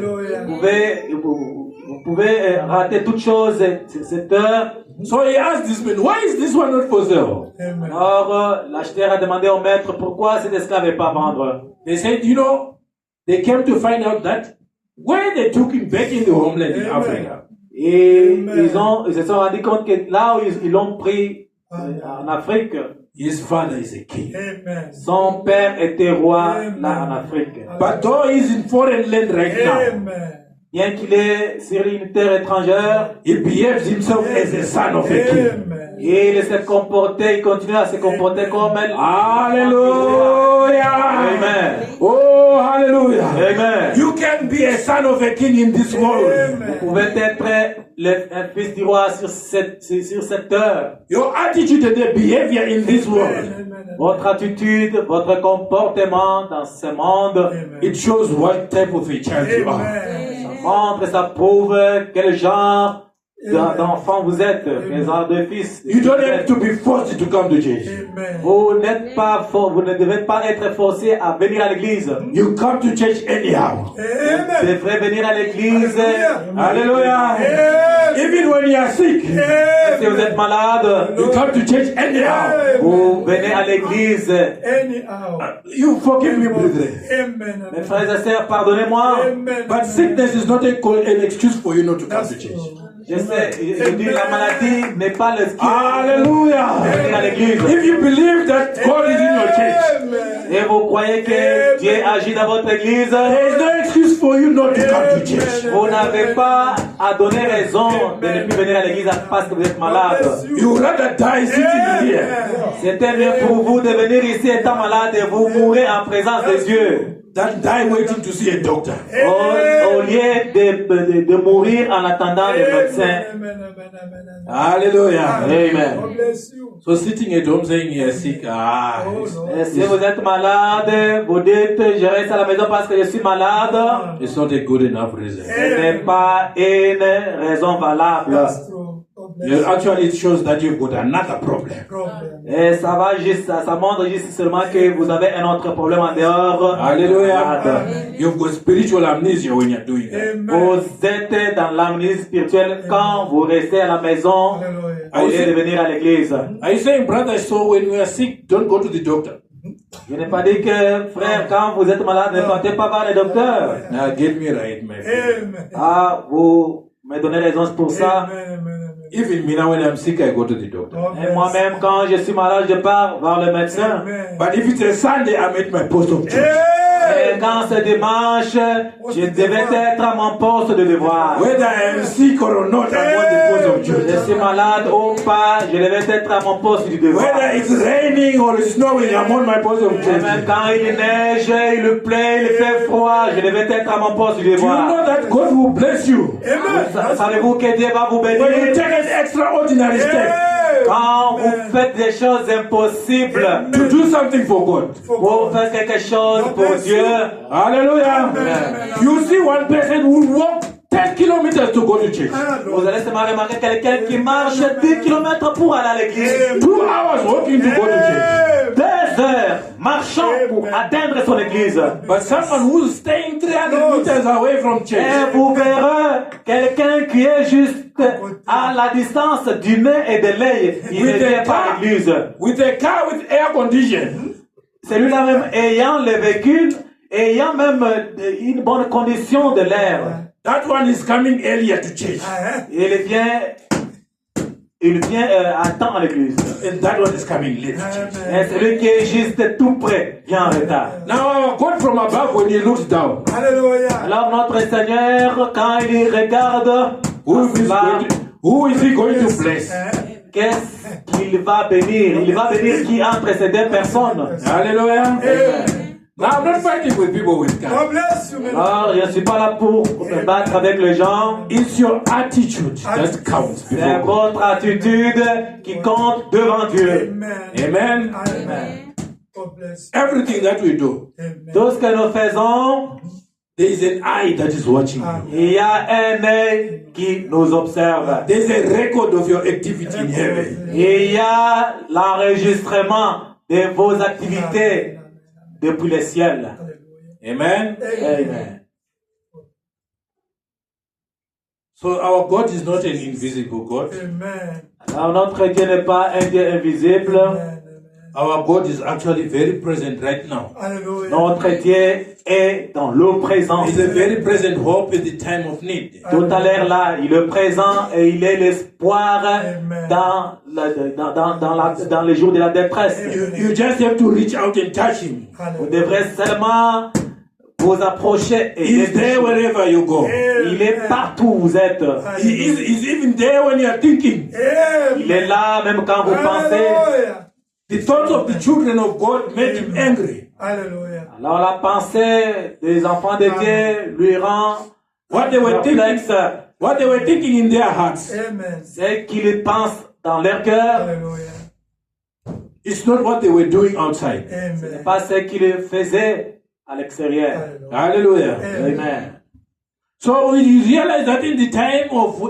Vous pouvez rater toute chose cette heure.
So he asked this man, why is this one not for sale?
Alors, l'acheteur a demandé au maître pourquoi cet esclave n'est pas à vendre.
They said, you know, they came to find out that When they took him back in the homeland in Africa,
Et
Amen.
ils se sont rendus compte que là où ils l'ont pris en Afrique,
his father is a king.
Amen.
son père était roi
Amen.
là en Afrique.
But though he's in foreign land right now,
Amen.
Bien qu'il est sur une terre étrangère,
he behaves himself as a son of a king.
Amen.
et il s'est comporté, il continue à se comporter comme elle.
Hallelujah!
Amen.
Oh, hallelujah!
Amen.
You can be a son of a king in this world.
Vous pouvez être un fils du roi sur cette terre.
Your attitude and the behavior in this world,
Votre attitude, votre comportement dans ce monde
it shows what type of a child you are.
montre, ça prouve quel genre d'enfant vous êtes, quel genre de fils.
You don't have to be forced to come to church.
Vous n'êtes pas vous ne devez pas être forcé à venir à l'église.
You come to church anyhow.
Vous devrez venir à l'église.
Hallelujah! Even when you are sick,
Si vous êtes malade,
you come to church anyhow.
vous venez à l'église.
Anyhow.
You forgive me, brethren.
Amen.
Mes frères et sœurs, pardonnez-moi.
Amen.
But sickness is not an excuse for you not to come to church.
Je sais, je dis la maladie n'est pas le ski.
Hallelujah!
Venir à l'église.
If you believe that God is in your church,
Et vous croyez que Dieu agit dans votre église,
there is no excuse for you not to come to church.
vous n'avez pas à donner raison de ne plus venir à l'église parce que vous êtes malade.
You would rather die sitting here.
C'était mieux pour vous de venir ici étant malade et vous mourir en présence de Dieu.
Than die waiting to see a doctor.
Au lieu de mourir en attendant le médecin.
Hallelujah.
Amen.
God bless you.
So sitting at home saying you are sick,
Et si vous êtes malade, vous dites je reste à la maison parce que je suis malade.
it's not a good enough reason.
Ce n'est pas une raison valable.
That's true. God bless
Yeah, actually, it shows that you've got another problem.
problem.
Et ça va juste, ça montre juste seulement que vous avez un autre problème en dehors.
Hallelujah.
Malade.
You've got spiritual amnesia when you're doing that.
Amen.
Vous êtes dans l'amnésie spirituelle quand vous restez à la maison
Hallelujah.
au lieu de venir à l'église.
Are you saying, brother, so when we are sick, don't go to the doctor?
Je n'ai pas dit que, frère, quand vous êtes malade, ne partez pas voir le docteur.
Now, get me right, my friend.
Amen.
Ah, vous me donnez raison pour ça.
Amen. Amen.
Even me now, when I'm sick, I go to the doctor.
God
Et
bless.
moi-même, quand je suis malade, je pars voir le médecin.
Amen.
But if it's a Sunday, I'm at my post of church.
Et quand c'est dimanche, je devais être à mon poste de devoir.
Whether I am sick or not, I'm on the post of
Je
church.
suis malade ou pas, je devais être à mon poste du devoir.
Whether it's raining or snowing, I'm on my post of
Et
church.
même quand il neige, il pleut, il fait froid, je devais être à mon poste du
Do you
devoir.
know that God will bless you
Amen.
Savez-vous que Dieu va vous
when you
bénir
take an extraordinary step
quand vous faites des choses impossibles
to do something for God?
pour faire quelque chose pour Dieu?
Hallelujah. You see one person who walk 10 kilometers to go to church.
Vous allez seulement remarquer quelqu'un qui marche 10 km pour aller à l'église.
2 hours walking to go to church.
2 heures marchant pour atteindre son église.
But someone who's staying 300 meters away from
Et
church.
vous verrez quelqu'un qui est juste à la distance du nez et de l'œil. Il ne vient pas à l'église.
With a car with air condition.
Celui-là même ayant le véhicule, ayant même une bonne condition de l'air.
That one is coming earlier to church.
Il vient à temps à l'église.
And that one is coming late to church.
Et celui qui est juste tout près vient en retard.
Now our God from above, when he looks down,
Hallelujah.
Alors notre Seigneur, quand il regarde,
who is he going to bless?
qu'est-ce qu'il va bénir? Il va bénir qui entre ces deux personnes.
Hallelujah. Now I'm not fighting with people with cars.
God bless you, man.
Alors, je ne suis pas là pour me battre avec les gens.
It's your attitude that counts
C'est
before God.
votre attitude qui compte devant Dieu.
Amen.
Amen.
Amen. God bless you.
Everything that we do,
Amen.
Tout ce que nous faisons,
there is an eye that is watching you.
il y a un œil qui nous observe.
There's a record of your activity in heaven.
Il y a l'enregistrement de vos activités depuis le ciel.
Amen.
Amen.
So our God is not an invisible God.
Amen.
Alors, notre Dieu n'est pas un Dieu invisible.
Amen.
Our God is actually very present right now.
Hallelujah.
Notre Dieu est dans le présent.
He's a very present hope in the time of need.
Tout à l'heure là, il est présent et il est l'espoir
Amen.
dans les jours de la détresse.
You just have to reach out and touch him.
Vous
Hallelujah.
devrez seulement vous approcher et
He's there
toucher.
wherever you go.
Il est partout où vous êtes.
He's even there when you are thinking.
Il est là même quand vous pensez.
Hallelujah.
The thoughts of the children of God made him angry.
Hallelujah.
Alors la pensée des enfants de Dieu lui rend
What they were
perplexe.
thinking, what they were thinking in their hearts,
Amen.
C'est qu'ils pensent dans leur cœur,
Hallelujah.
it's not what they were doing outside.
Amen.
pas ce qu'ils faisaient à l'extérieur.
Hallelujah.
Hallelujah.
Amen.
So you realize that in the time of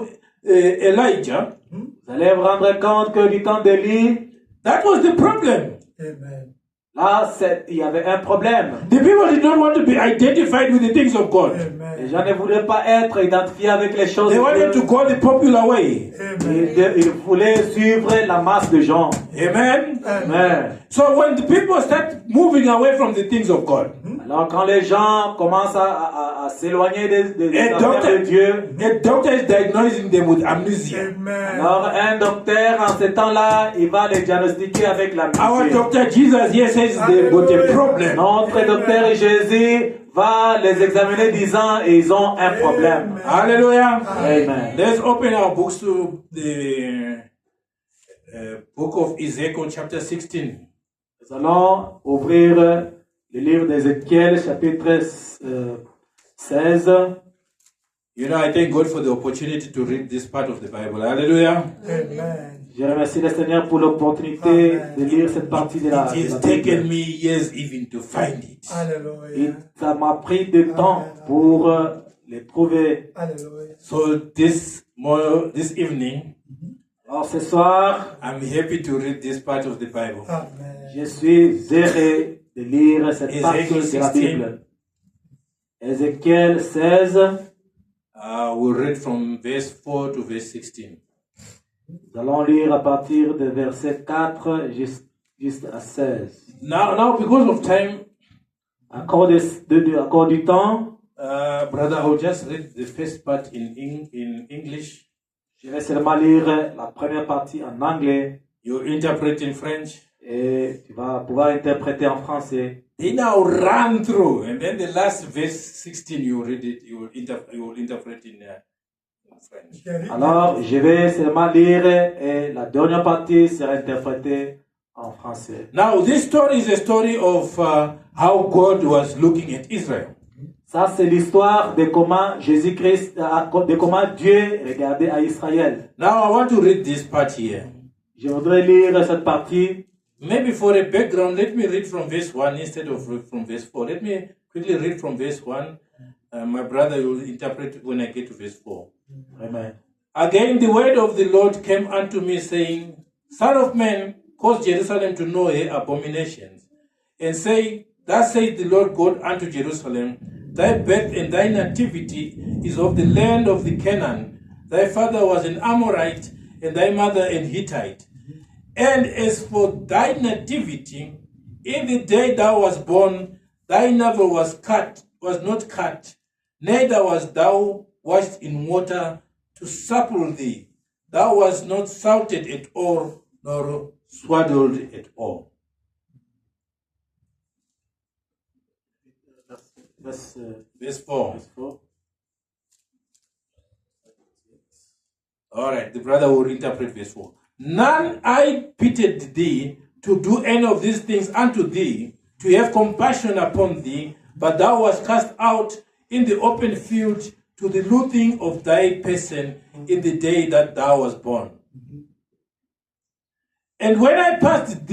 Elijah,
Vous allez vous rendre compte que du temps d'Élie,
that was the problem.
Amen.
là, il y avait un problème.
The people did not want to be identified with the things of God.
Les
Amen.
gens ne voulaient pas être identifiés avec les choses
They
de
wanted to
Dieu.
go the popular way.
Amen.
Ils voulaient suivre la masse de gens.
Amen.
Amen.
So when the people start moving away from the things of God,
Alors quand les gens commencent à s'éloigner des
a
affaires de Dieu,
doctor is diagnosing them with amnesia.
Amen.
alors un docteur en ce temps-là, il va les diagnostiquer avec la
Our
maladie.
doctor Jesus here says they've got a problem.
Notre docteur Jésus va les examiner disant ils ont un problème.
Hallelujah.
Amen.
Let's open our books to the book of Ezekiel, chapter 16.
Nous allons ouvrir le livre d'Ézéchiel, chapitre 16.
You know, I thank God for the opportunity to read this part of the Bible. Hallelujah.
Amen.
Je remercie le Seigneur pour l'opportunité de lire cette partie de la,
It
de la
has taken
Bible.
me years even to find it.
Hallelujah.
Ça m'a pris du temps pour les trouver.
Hallelujah.
So this evening,
Alors ce soir,
I'm happy to read this part of the Bible.
Amen.
je suis heureux de lire cette partie de la
16.
Bible. Ézéchiel 16,
We'll read from verse 4 to verse 16.
nous allons lire à partir de verset 4 jusqu'à 16.
Now, because of time,
À cause à cause du temps,
brother, I'll just read the first part in English.
je vais seulement lire la première partie en anglais
You interpret in French.
et tu vas pouvoir interpréter en français.
Then I'll run through, and then the last verse 16 you read it. You will interpret in French.
Alors, je vais seulement lire et la dernière partie sera interprétée en français.
Now, this story is a story of how God was looking at Israel.
Ça, c'est l'histoire de comment Jésus-Christ, de comment Dieu regardait à Israël.
Now, I want to read this part here.
Je voudrais lire cette partie.
Maybe for a background, let me read from verse 1 instead of from verse 4. Let me quickly read from verse 1. My brother will interpret when I get to verse 4.
Amen.
Again, the word of the Lord came unto me, saying, Son of man, cause Jerusalem to know her abominations, and say, Thus saith the Lord God unto Jerusalem, Thy birth and thy nativity is of the land of the Canaan. Thy father was an Amorite, and thy mother an Hittite. And as for thy nativity, in the day thou was born, thy navel was not cut, neither was thou washed in water to supple thee. Thou wast not salted at all, nor swaddled at all. Verse 4. All right, the brother will interpret verse 4. None I pitied thee to do any of these things unto thee, to have compassion upon thee, but thou wast cast out in the open field to the looting of thy person in the day that thou wast born. And when I passed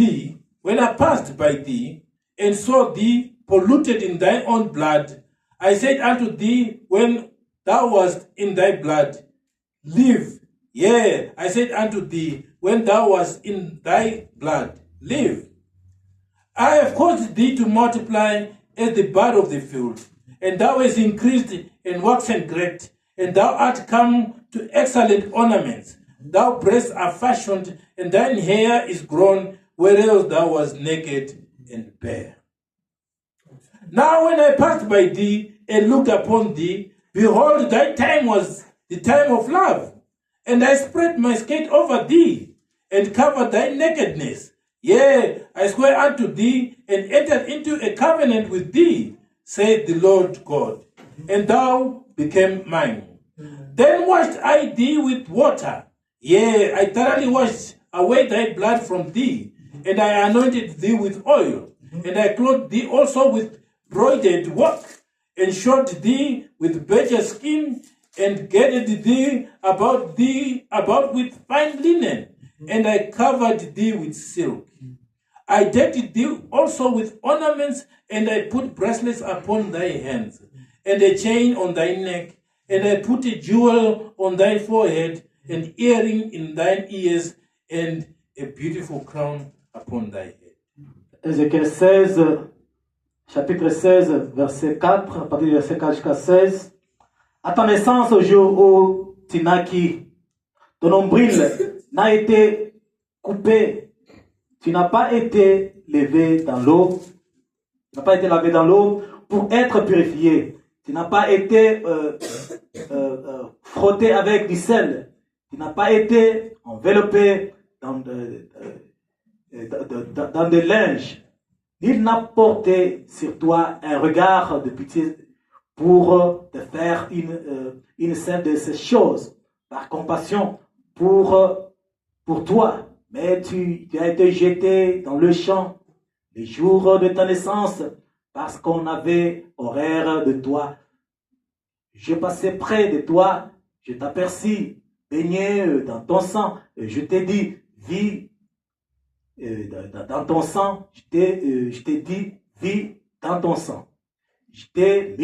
by thee, and saw thee polluted in thy own blood, I said unto thee, when thou wast in thy blood, live. Yea, I said unto thee, when thou wast in thy blood, live. I have caused thee to multiply as the bud of the field, and thou hast increased and waxen great, and thou art come to excellent ornaments. Thy breasts are fashioned, and thine hair is grown whereas thou wast naked and bare. Now when I passed by thee and looked upon thee, behold, thy time was the time of love. And I spread my skirt over thee, and covered thy nakedness. Yea, I swear unto thee, and entered into a covenant with thee, saith the Lord God, and thou became mine. Then washed I thee with water. Yea, I thoroughly washed away thy blood from thee, and I anointed thee with oil, and I clothed thee also with broidered work, and shod thee with badger skin, and girded thee about with fine linen, and I covered thee with silk. I decked thee also with ornaments, and I put bracelets upon thy hands, and a chain on thy neck, and I put a jewel on thy forehead, an earring in thine ears, and a beautiful crown upon thy head.
Ézéchiel 16, chapitre 16, verset 4, à partir du verset 4 jusqu'à 16. À ta naissance, au jour où tu naquis, ton nombril n'a été coupé. Tu n'as pas été levé dans l'eau. Tu n'as pas été lavé dans l'eau pour être purifié. Tu n'as pas été frotté avec du sel. Tu n'as pas été enveloppé dans des linges. Il n'a porté sur toi un regard de pitié pour te faire une scène de ces choses, par compassion pour toi. Mais tu as été jeté dans le champ les jours de ta naissance, parce qu'on avait horreur de toi. Je passais près de toi, je t'aperçus baigné dans ton sang, je t'ai dit, vis dans ton sang, je t'ai dit, vis dans ton sang. Je t'ai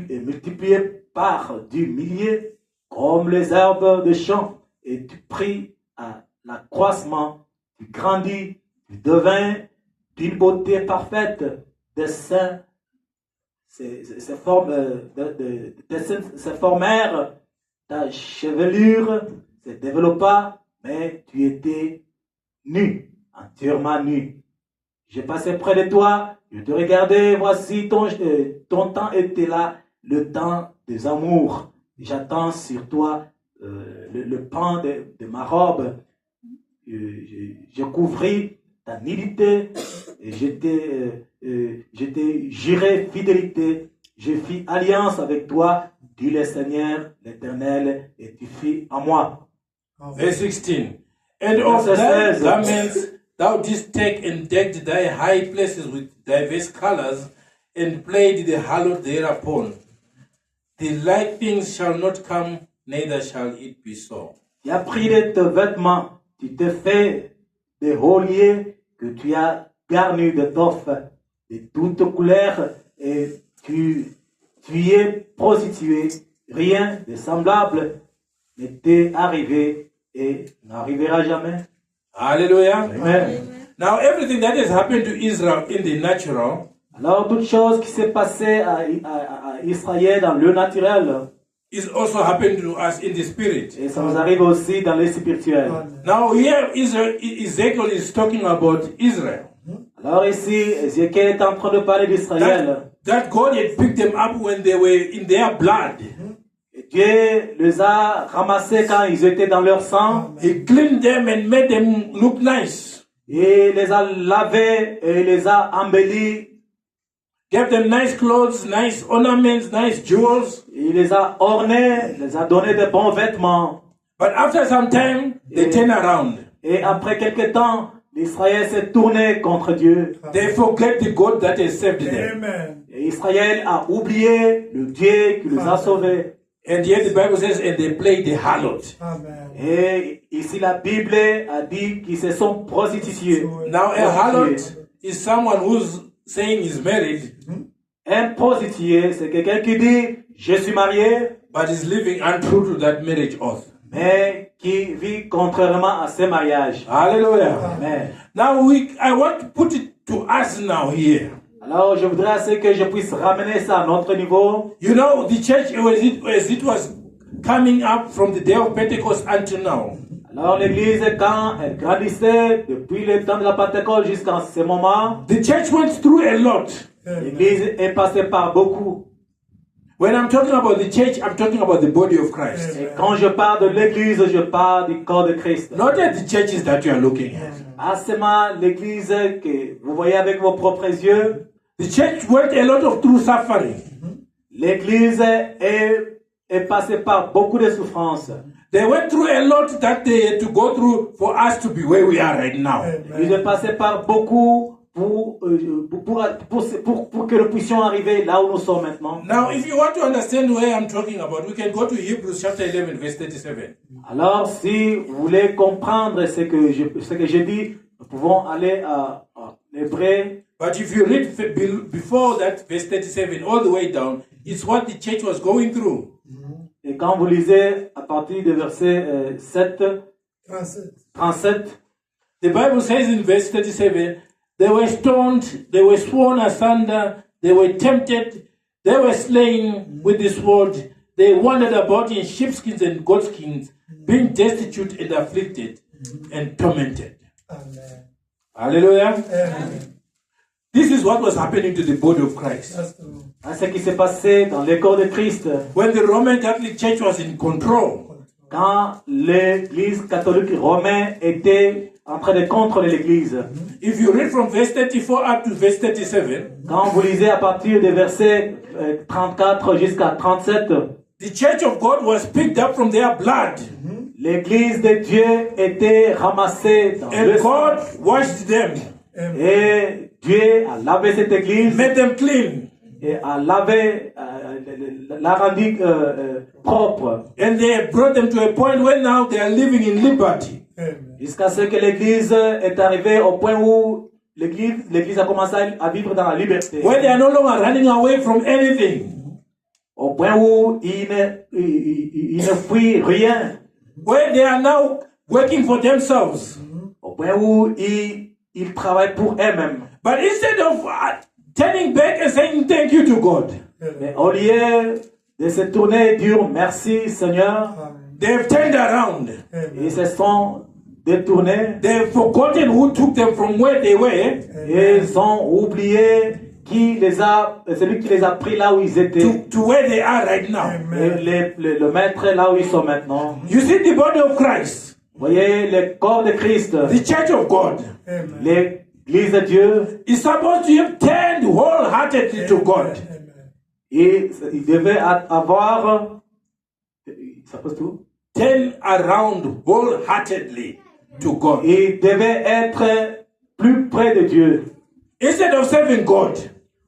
multiplié par du millier, comme les herbes de champ, et tu pris à l'accroissement, tu grandis, tu devins d'une beauté parfaite, des seins se formèrent, ta chevelure se développa, mais tu étais nu, entièrement nu. Je passais près de toi, je te regardais, voici ton temps était là, le temps des amours. J'attends sur toi le pan de ma robe. Je couvris ta nudité, et je t'ai juré fidélité. Je fis alliance avec toi, dit le Seigneur l'Éternel, et tu fis à moi.
Verse 16. And of thy garments thou didst take and decked thy high places with diverse colors, and played the harlot thereupon. The like things shall not come, neither shall it be so.
Tu as pris de tes vêtements, tu te fais des reliers que tu as garnis d'étoffes de toutes couleurs, et tu es prostitué. Rien de semblable ne t'est arrivé et n'arrivera jamais.
Hallelujah.
Amen.
Now everything that has happened to Israel in the natural
Alors, toute chose qui s'est passée à Israël dans le naturel,
is also happening to us in the spirit.
et ça nous arrive aussi dans le spirituel.
Now here Ezekiel is talking about Israel.
Alors ici, Ézéchiel est en train de parler d'Israël.
That God had picked them up when they were in their blood.
Et Dieu les a ramassés quand ils étaient dans leur sang.
He cleaned them and made them look nice.
Et les a lavés et les a embellis.
Gave them nice clothes, nice ornaments, nice jewels.
Il les a ornés, les a donné de bons vêtements.
But after some time, they turn around.
Et après quelque temps, Israël s'est tourné contre Dieu.
They forget the God that has saved them.
Et Israël a oublié le Dieu qui les a sauvés.
And yet the Bible says, and they played the harlot.
Et ici la Bible a dit qu'ils se sont prostitués.
Now a harlot is someone who's saying he's married,
Un prostitué, c'est quelqu'un qui dit je suis marié,
but is living untrue to that marriage oath.
mais qui vit contrairement à ce mariage.
Hallelujah.
Amen.
Now I want to put it to us now here.
Alors je voudrais assez que je puisse ramener ça à notre niveau.
You know, the church as it was coming up from the day of Pentecost until now.
Alors l'église, quand elle grandissait, depuis le temps de la Pentecôte jusqu'à ce moment,
the church went through a lot.
l'église est passée par beaucoup.
When I'm talking about the church, I'm talking about the body of Christ.
Et quand je parle de l'église, je parle du corps de Christ.
Not at the churches that you are looking at.
Pas seulement l'église que vous voyez avec vos propres yeux.
The church went a lot of through suffering.
L'église est passée par beaucoup de souffrances.
They went through a lot that they had to go through for us to be where we are right now.
Ils ont passé par beaucoup pour que nous puissions arriver là où nous sommes maintenant.
Now, if you want to understand where I'm talking about, we can go to Hebrews chapter 11, verse 37.
Alors, si vous voulez comprendre ce que je dis, nous pouvons aller à Hébreux.
But if you read before that, verse 37, all the way down, it's what the church was going through.
Et quand vous lisez à partir du verset 37,
the Bible says in verse 37, they were stoned, they were sworn asunder, they were tempted, they were slain with the sword, they wandered about in sheepskins and goatskins, being destitute and afflicted and tormented.
Amen.
Hallelujah.
Amen.
This is what was happening to the body of Christ.
That's true.
ce qui s'est passé dans le corps de Christ,
When the Roman Catholic Church was in control,
quand l'Église catholique romaine était en train de contrôler l'Église.
if you read from verse 34 up to verse 37,
Quand vous lisez à partir des versets 34 jusqu'à 37,
the church of God was picked up from their blood,
l'Église de Dieu était ramassée dans le
and
sang.
God washed them,
Et Dieu a lavé cette Église
made them clean,
et a lavé, l'a rendu propre.
and they brought them to a point where now they are living in liberty.
Amen.
Jusqu'à ce que l'Église est arrivée au point où l'Église a commencé à vivre dans la liberté.
Where they are no longer running away from anything.
Au point où ils ne fuient rien.
Where they are now working for themselves.
Au point où ils travaillent pour eux-mêmes.
But instead of turning back and saying thank you to God,
Mais au lieu de se tourner et dire merci Seigneur,
they have turned around.
ils se sont détournés
They have forgotten who took them from where they were,
et ils ont oublié celui qui les a pris là où ils étaient.
to where they are right now.
Et le maître là où ils sont maintenant.
You see the body of Christ,
Vous voyez le corps de Christ,
the church of God,
l'église de Dieu,
is supposed to have turned wholeheartedly to God.
et il devait avoir, ça passe tout?
Turn around wholeheartedly to God.
Il devait être plus près de Dieu.
Instead of serving God,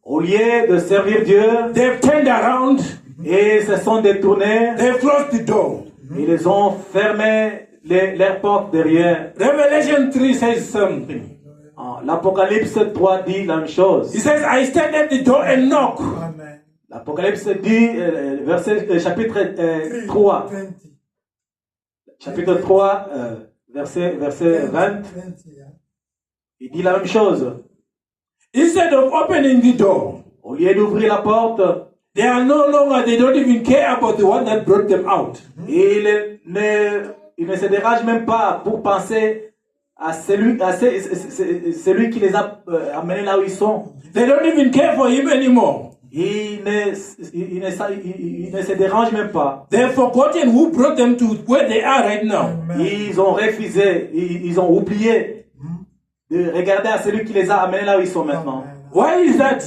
Au lieu de servir Dieu,
they have turned around,
ils se sont détournés,
they have closed the door.
ils ont fermé leurs portes derrière.
Revelation 3 says something.
L'Apocalypse 3 dit la même chose.
He says, I stand at the door and knock.
Amen.
L'Apocalypse dit, chapitre 3,
20.
chapitre 3, verset 20, il dit la même chose.
Instead of opening the door,
Au lieu d'ouvrir la porte,
they don't even care about the one that brought them out.
il ne se dérange même pas pour penser à celui qui les a amenés là où ils sont.
They don't even care for him anymore.
Il ne se dérange même pas.
They have forgotten who brought them to where they are right now.
Ils ont refusé, ils ont oublié de regarder à celui qui les a amenés là où ils sont maintenant.
Why is that?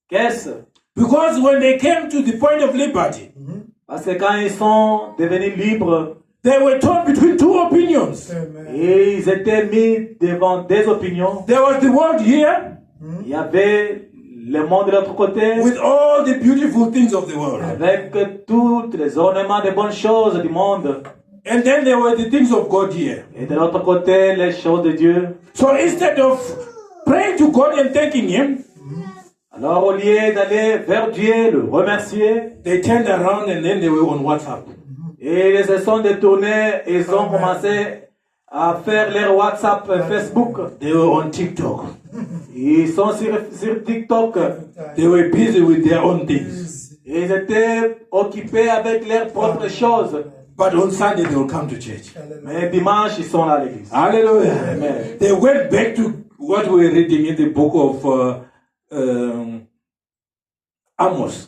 Qu'est-ce?
Because when they came to the point of liberty,
Parce que quand ils sont devenus libres,
they were torn between two opinions.
et ils étaient mis devant des opinions.
There was the world here
Il y avait le monde de l'autre côté,
with all the beautiful things of the world.
avec tous les ornements des bonnes choses du monde.
And then there were the things of God here.
Et de l'autre côté, les choses de Dieu.
So instead of praying to God and thanking Him,
Alors au lieu d'aller vers Dieu, le remercier,
they turned around and then they were on WhatsApp.
et ils se sont détournés, ils ont commencé à faire leur WhatsApp, Facebook.
They were on TikTok.
Ils sont sur TikTok.
They were busy with their own things.
Ils étaient occupés avec leurs propres choses.
But on Sunday they will come to church.
Mais dimanche, ils sont là à l'église.
Hallelujah.
Amen.
They went back to what we were reading in the book of Amos.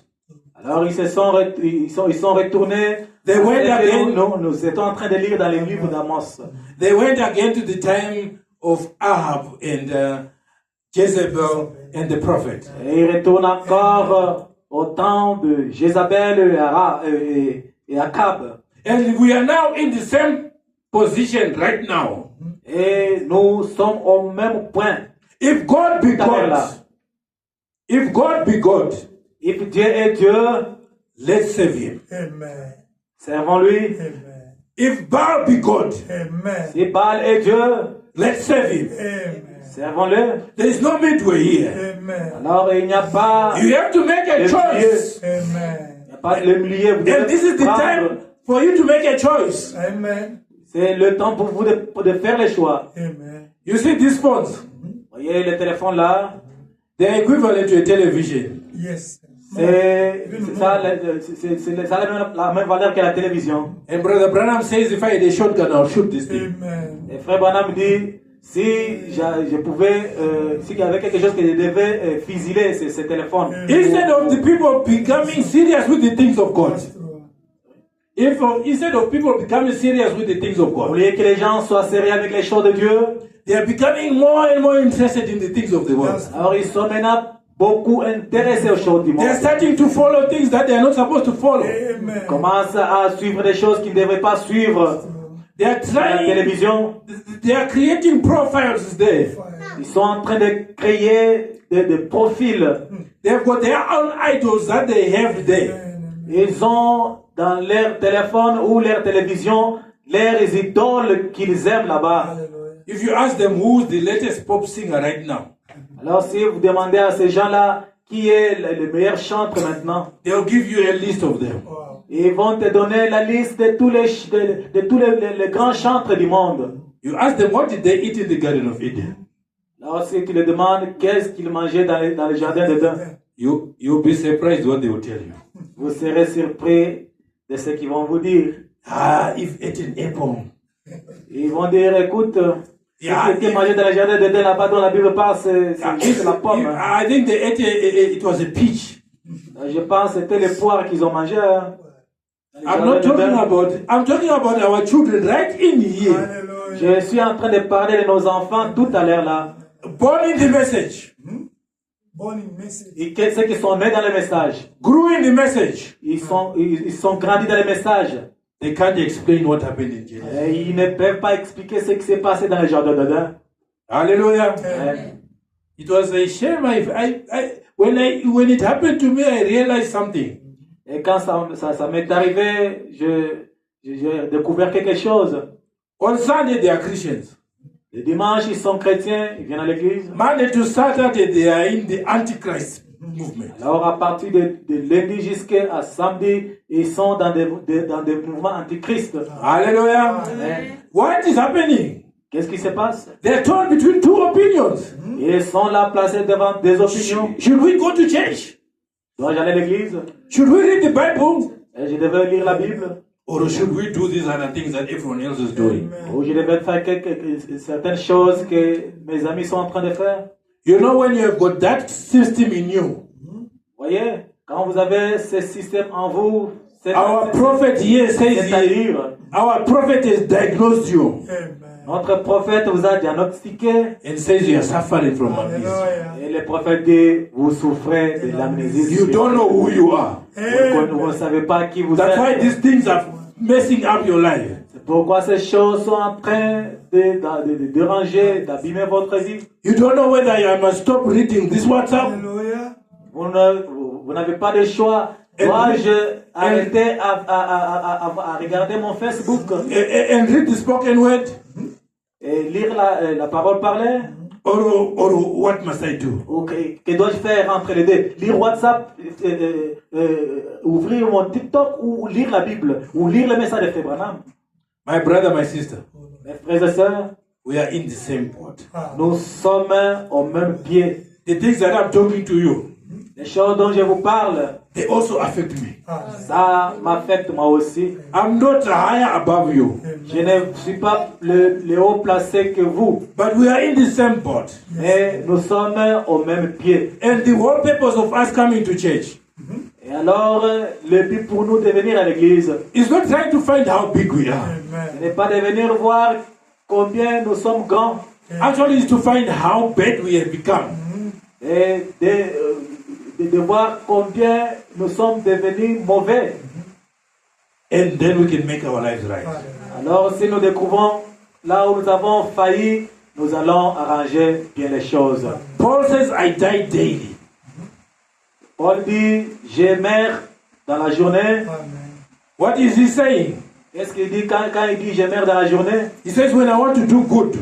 Alors ils sont retournés.
They went again.
Nous étions en train de lire dans les livres d'Amos.
They went again to the time of Ahab and Jezebel and the prophet.
Et ils retournent encore au temps de Jézabel et Akab.
And we are now in the same position right now.
Et nous sommes au même point.
If God be God, if God be God,
If Dieu est Dieu,
let's save him.
Amen.
servons-lui.
Amen.
If Baal be God,
Amen.
Si Baal est Dieu,
let's save him.
Amen.
servons-le.
There is no midway here.
Amen.
Alors il n'y a pas
You have to make a choice.
Amen.
il n'y a pas le milieu. Vous
And
devez
this is the
prendre.
time for you to make a choice.
Amen.
C'est le temps pour vous de faire les choix.
Amen.
You see these phones,
Voyez le téléphone là,
they're equivalent to a television.
Yes.
c'est ça, ça a la même valeur que la télévision.
And Brother Branham says, if I had a shotgun, I'll shoot this thing.
Amen.
Et Frère Branham dit, si je pouvais, s'il y avait quelque chose que je devais fusiler, c'est ce téléphone.
Instead of the people becoming serious with the things of God, if instead of people becoming serious with the things of
Au
God,
lieu que les gens soient sérieux avec les choses de Dieu,
they are becoming more and more interested in the things of the world.
alors ils sont maintenant beaucoup intéressés aux choses du
They are
monde.
starting to follow things that they are not supposed to follow.
Amen.
Ils commencent à suivre des choses qu'ils ne devraient pas suivre
They are
à la
trying,
télévision.
they are creating profiles there.
Ils sont en train de créer des profils.
They've got their own idols that they have there.
Ils ont dans leur téléphone ou leur télévision leurs idoles qu'ils aiment là-bas.
If you ask them who's the latest pop singer right now,
Alors si vous demandez à ces gens-là qui est le meilleur chanteur maintenant,
they'll give you a list of them.
Wow.
ils vont te donner la liste de tous les grands chanteurs du monde.
You ask them what did they eat in the Garden of Eden.
Alors si tu les demandes qu'est-ce qu'ils mangeaient dans le jardin d'Éden,
You'll be surprised what they will tell you.
vous serez surpris de ce qu'ils vont vous dire.
Ah, if ate an apple.
Ils vont dire, écoute, ce
Yeah,
qui était mangé dans le jardin d'Éden là-bas dont la Bible parle, c'est juste la pomme. hein.
I think they ate it was a peach.
Je pense que c'était les poires qu'ils ont mangé. Hein, dans le
I'm
jardin
not talking
d'Éden.
I'm talking about our children right in here.
Hallelujah.
Je suis en train de parler de nos enfants tout à l'heure là.
Born in the message.
Born in message.
Et ceux qui sont nés dans le message,
Grew in the message.
ils sont grandis dans le message.
They can't explain what happened in Genesis.
Et ils ne peuvent pas expliquer ce qui s'est passé dans le jardin d'Éden.
Hallelujah.
Hein.
It was a shame. When it happened to me, I realized something.
Et quand ça m'est arrivé, j'ai découvert quelque chose.
On Sunday, they are Christians.
Le dimanche, ils sont chrétiens, ils viennent à l'église.
Monday to Saturday, they are in the Antichrist movement.
Alors, à partir de lundi jusqu'à samedi, ils sont dans des mouvements antichrist.
Hallelujah.
Hein.
What is happening?
Qu'est-ce qui se passe?
They are torn between two opinions.
Ils sont là placés devant des opinions.
Should we go to church?
Dois-je aller à l'église?
Should we read the Bible?
Et je devais lire la Bible?
Or should we do these other things that everyone else is doing?
Ou je devais faire certaines choses que mes amis sont en train de faire?
You know, when you have got that system in you,
Voyez, quand vous avez ce système en vous,
our prophet here says,
c'est-à-dire,
our prophet has diagnosed you
Amen.
notre prophète vous a diagnostiqué
and says you are suffering from amnesia.
Hallelujah.
et le prophète dit, vous souffrez de l'amnésie.
You don't know who you are.
Vous ne savez pas qui vous
That's why
êtes.
these things are messing up your life.
C'est pourquoi ces choses sont en train de déranger, d'abîmer votre vie.
You don't know whether I must stop reading this WhatsApp.
Hallelujah.
Vous n'avez pas de choix. Dois-je arrêter à regarder mon Facebook
And read the spoken word.
et lire la parole parlée?
Or what must I do?
Ou que dois-je faire entre les deux? Lire WhatsApp, ouvrir mon TikTok ou lire la Bible ou lire le message de Frère Branham?
My brother, my sister,
Mes frères et sœurs,
we are in the same boat.
nous sommes au même pied.
The things that I'm talking to you,
Les choses dont je vous parle,
they also affect me.
ça m'affecte moi aussi.
I'm not higher above you,
Je ne suis pas le haut placé que vous,
but we are in the same boat.
mais nous sommes au même pied.
And the whole purpose of us coming to church
Et alors, le but pour nous de venir à l'église,
is not trying to find how big we are.
ce n'est pas de venir voir combien nous sommes grands,
Actually, it's to find how bad we have become.
et de voir combien nous sommes devenus mauvais.
And then we can make our lives right.
Alors, si nous découvrons là où nous avons failli, nous allons arranger bien les choses.
Paul says, I die daily.
Paul dit, je meurs dans la journée.
What is he saying?
Qu'est-ce qu'il dit quand il dit je meurs dans la journée?
He says, when I want to do good,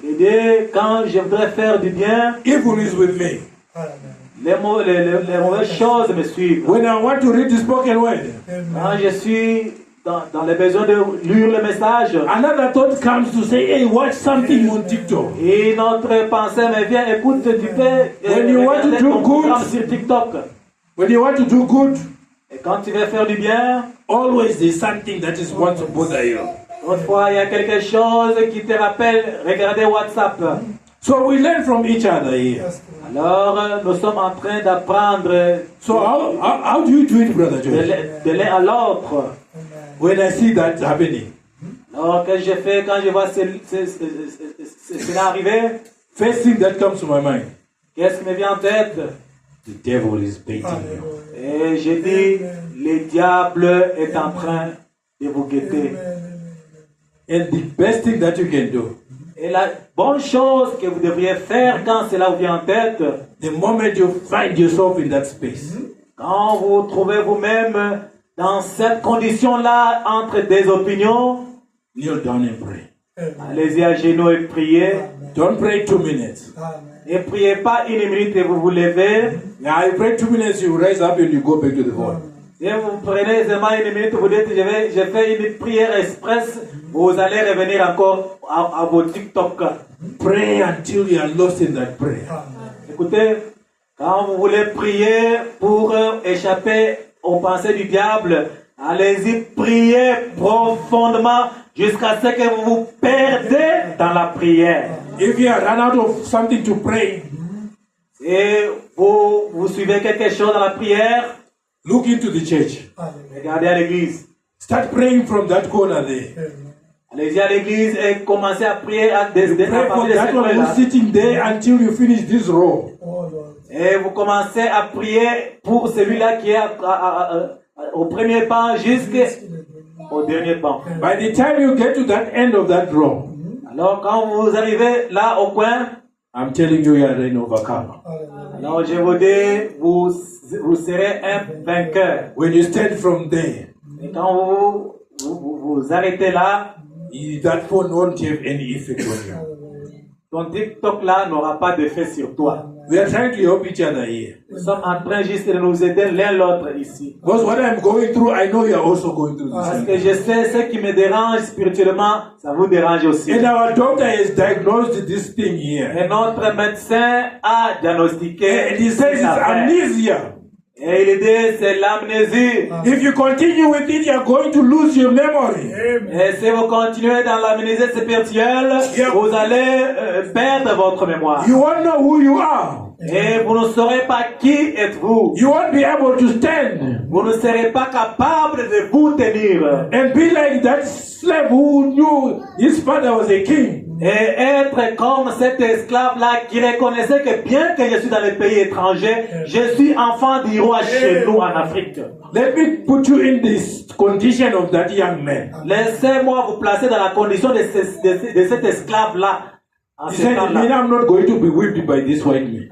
Il dit, quand je voudrais faire du bien,
evil is with me.
les mauvaises choses me suivent.
When I want to read the spoken word,
Quand je suis dans les besoins de lire le message,
another thought comes to say, hey, watch something on TikTok.
et notre pensée me vient, écoute, tu peux
When you want to
regarder
do
ton
good,
programme sur TikTok.
When you want to do good,
Et quand tu veux faire du bien,
always there's something that is want to bother you.
autrefois il y a quelque chose qui te rappelle, regardez WhatsApp.
So we learn from each other here.
Alors, nous sommes en train d'apprendre
So how do you do it, Brother Joel?
de l'un à l'autre.
When I see that happening,
Alors, qu'est-ce que je fais quand je vois cela arriver?
first thing that comes to my mind,
Qu'est-ce qui me vient en tête?
the devil is baiting you.
Et je dis, le diable est en train de vous guetter.
And the best thing that you can do,
Et la bonne chose que vous devriez faire quand cela vous vient en tête,
the moment you find yourself in that space,
quand vous trouvez vous-même dans cette condition-là entre des opinions,
kneel down and pray.
allez-y à genoux et priez.
Don't pray 2 minutes.
Ne priez pas 1 minute et vous vous levez.
Now you pray 2 minutes, you rise up and you go back to the phone.
Si vous prenez seulement 1 minute, vous dites, je fais une prière express, vous allez revenir encore à vos TikTok.
Pray until you are lost in that prayer.
Écoutez, quand vous voulez prier pour échapper aux pensées du diable, allez-y, priez profondément jusqu'à ce que vous vous perdez dans la prière.
If you are run out of something to pray,
Et vous suivez quelque chose dans la prière,
look into the church.
regardez à l'église.
Start praying from that corner there.
Allez-y à l'église et commencez à prier à
Pray for
partir de
that
cette
one
heure-là.
who's sitting there until you finish this row.
Et vous commencez à prier pour celui-là qui est au premier banc jusqu'au dernier banc.
By the time you get to that end of that row,
Alors quand vous arrivez là au coin,
I'm telling you, you are an overcomer.
alors je vous dis, vous serez un vainqueur.
When you stand from there,
Et quand vous arrêtez là,
that phone won't have any effect on you.
ton TikTok là n'aura pas d'effet sur toi.
We are trying to help each other here.
Nous sommes en train juste de nous aider l'un l'autre ici.
Because what I'm going through, I know you are also going through
Parce
this.
que je sais ce qui me dérange spirituellement, ça vous dérange aussi.
And our doctor has diagnosed this thing here.
Et notre médecin a diagnostiqué
And he says it's
cette affaire.
amnesia.
Et il dit c'est l'amnésie.
If you continue with it, you are going to lose your memory.
Et si vous continuez dans l'amnésie spirituelle,
Yeah.
vous allez perdre votre mémoire.
You won't know who you are.
Et vous ne saurez pas qui êtes-vous.
You won't be able to stand
Vous ne serez pas capable de vous tenir.
and be like that slave who knew his father was a king.
Et être comme cet esclave-là qui reconnaissait que bien que je suis dans les pays étrangers, je suis enfant du roi chez nous en Afrique.
Let me put you in this condition of that young man.
Laissez-moi vous placer dans la condition de cet esclave-là. En
He
ce
said,
temps-là.
I'm not going to be whipped by this white man.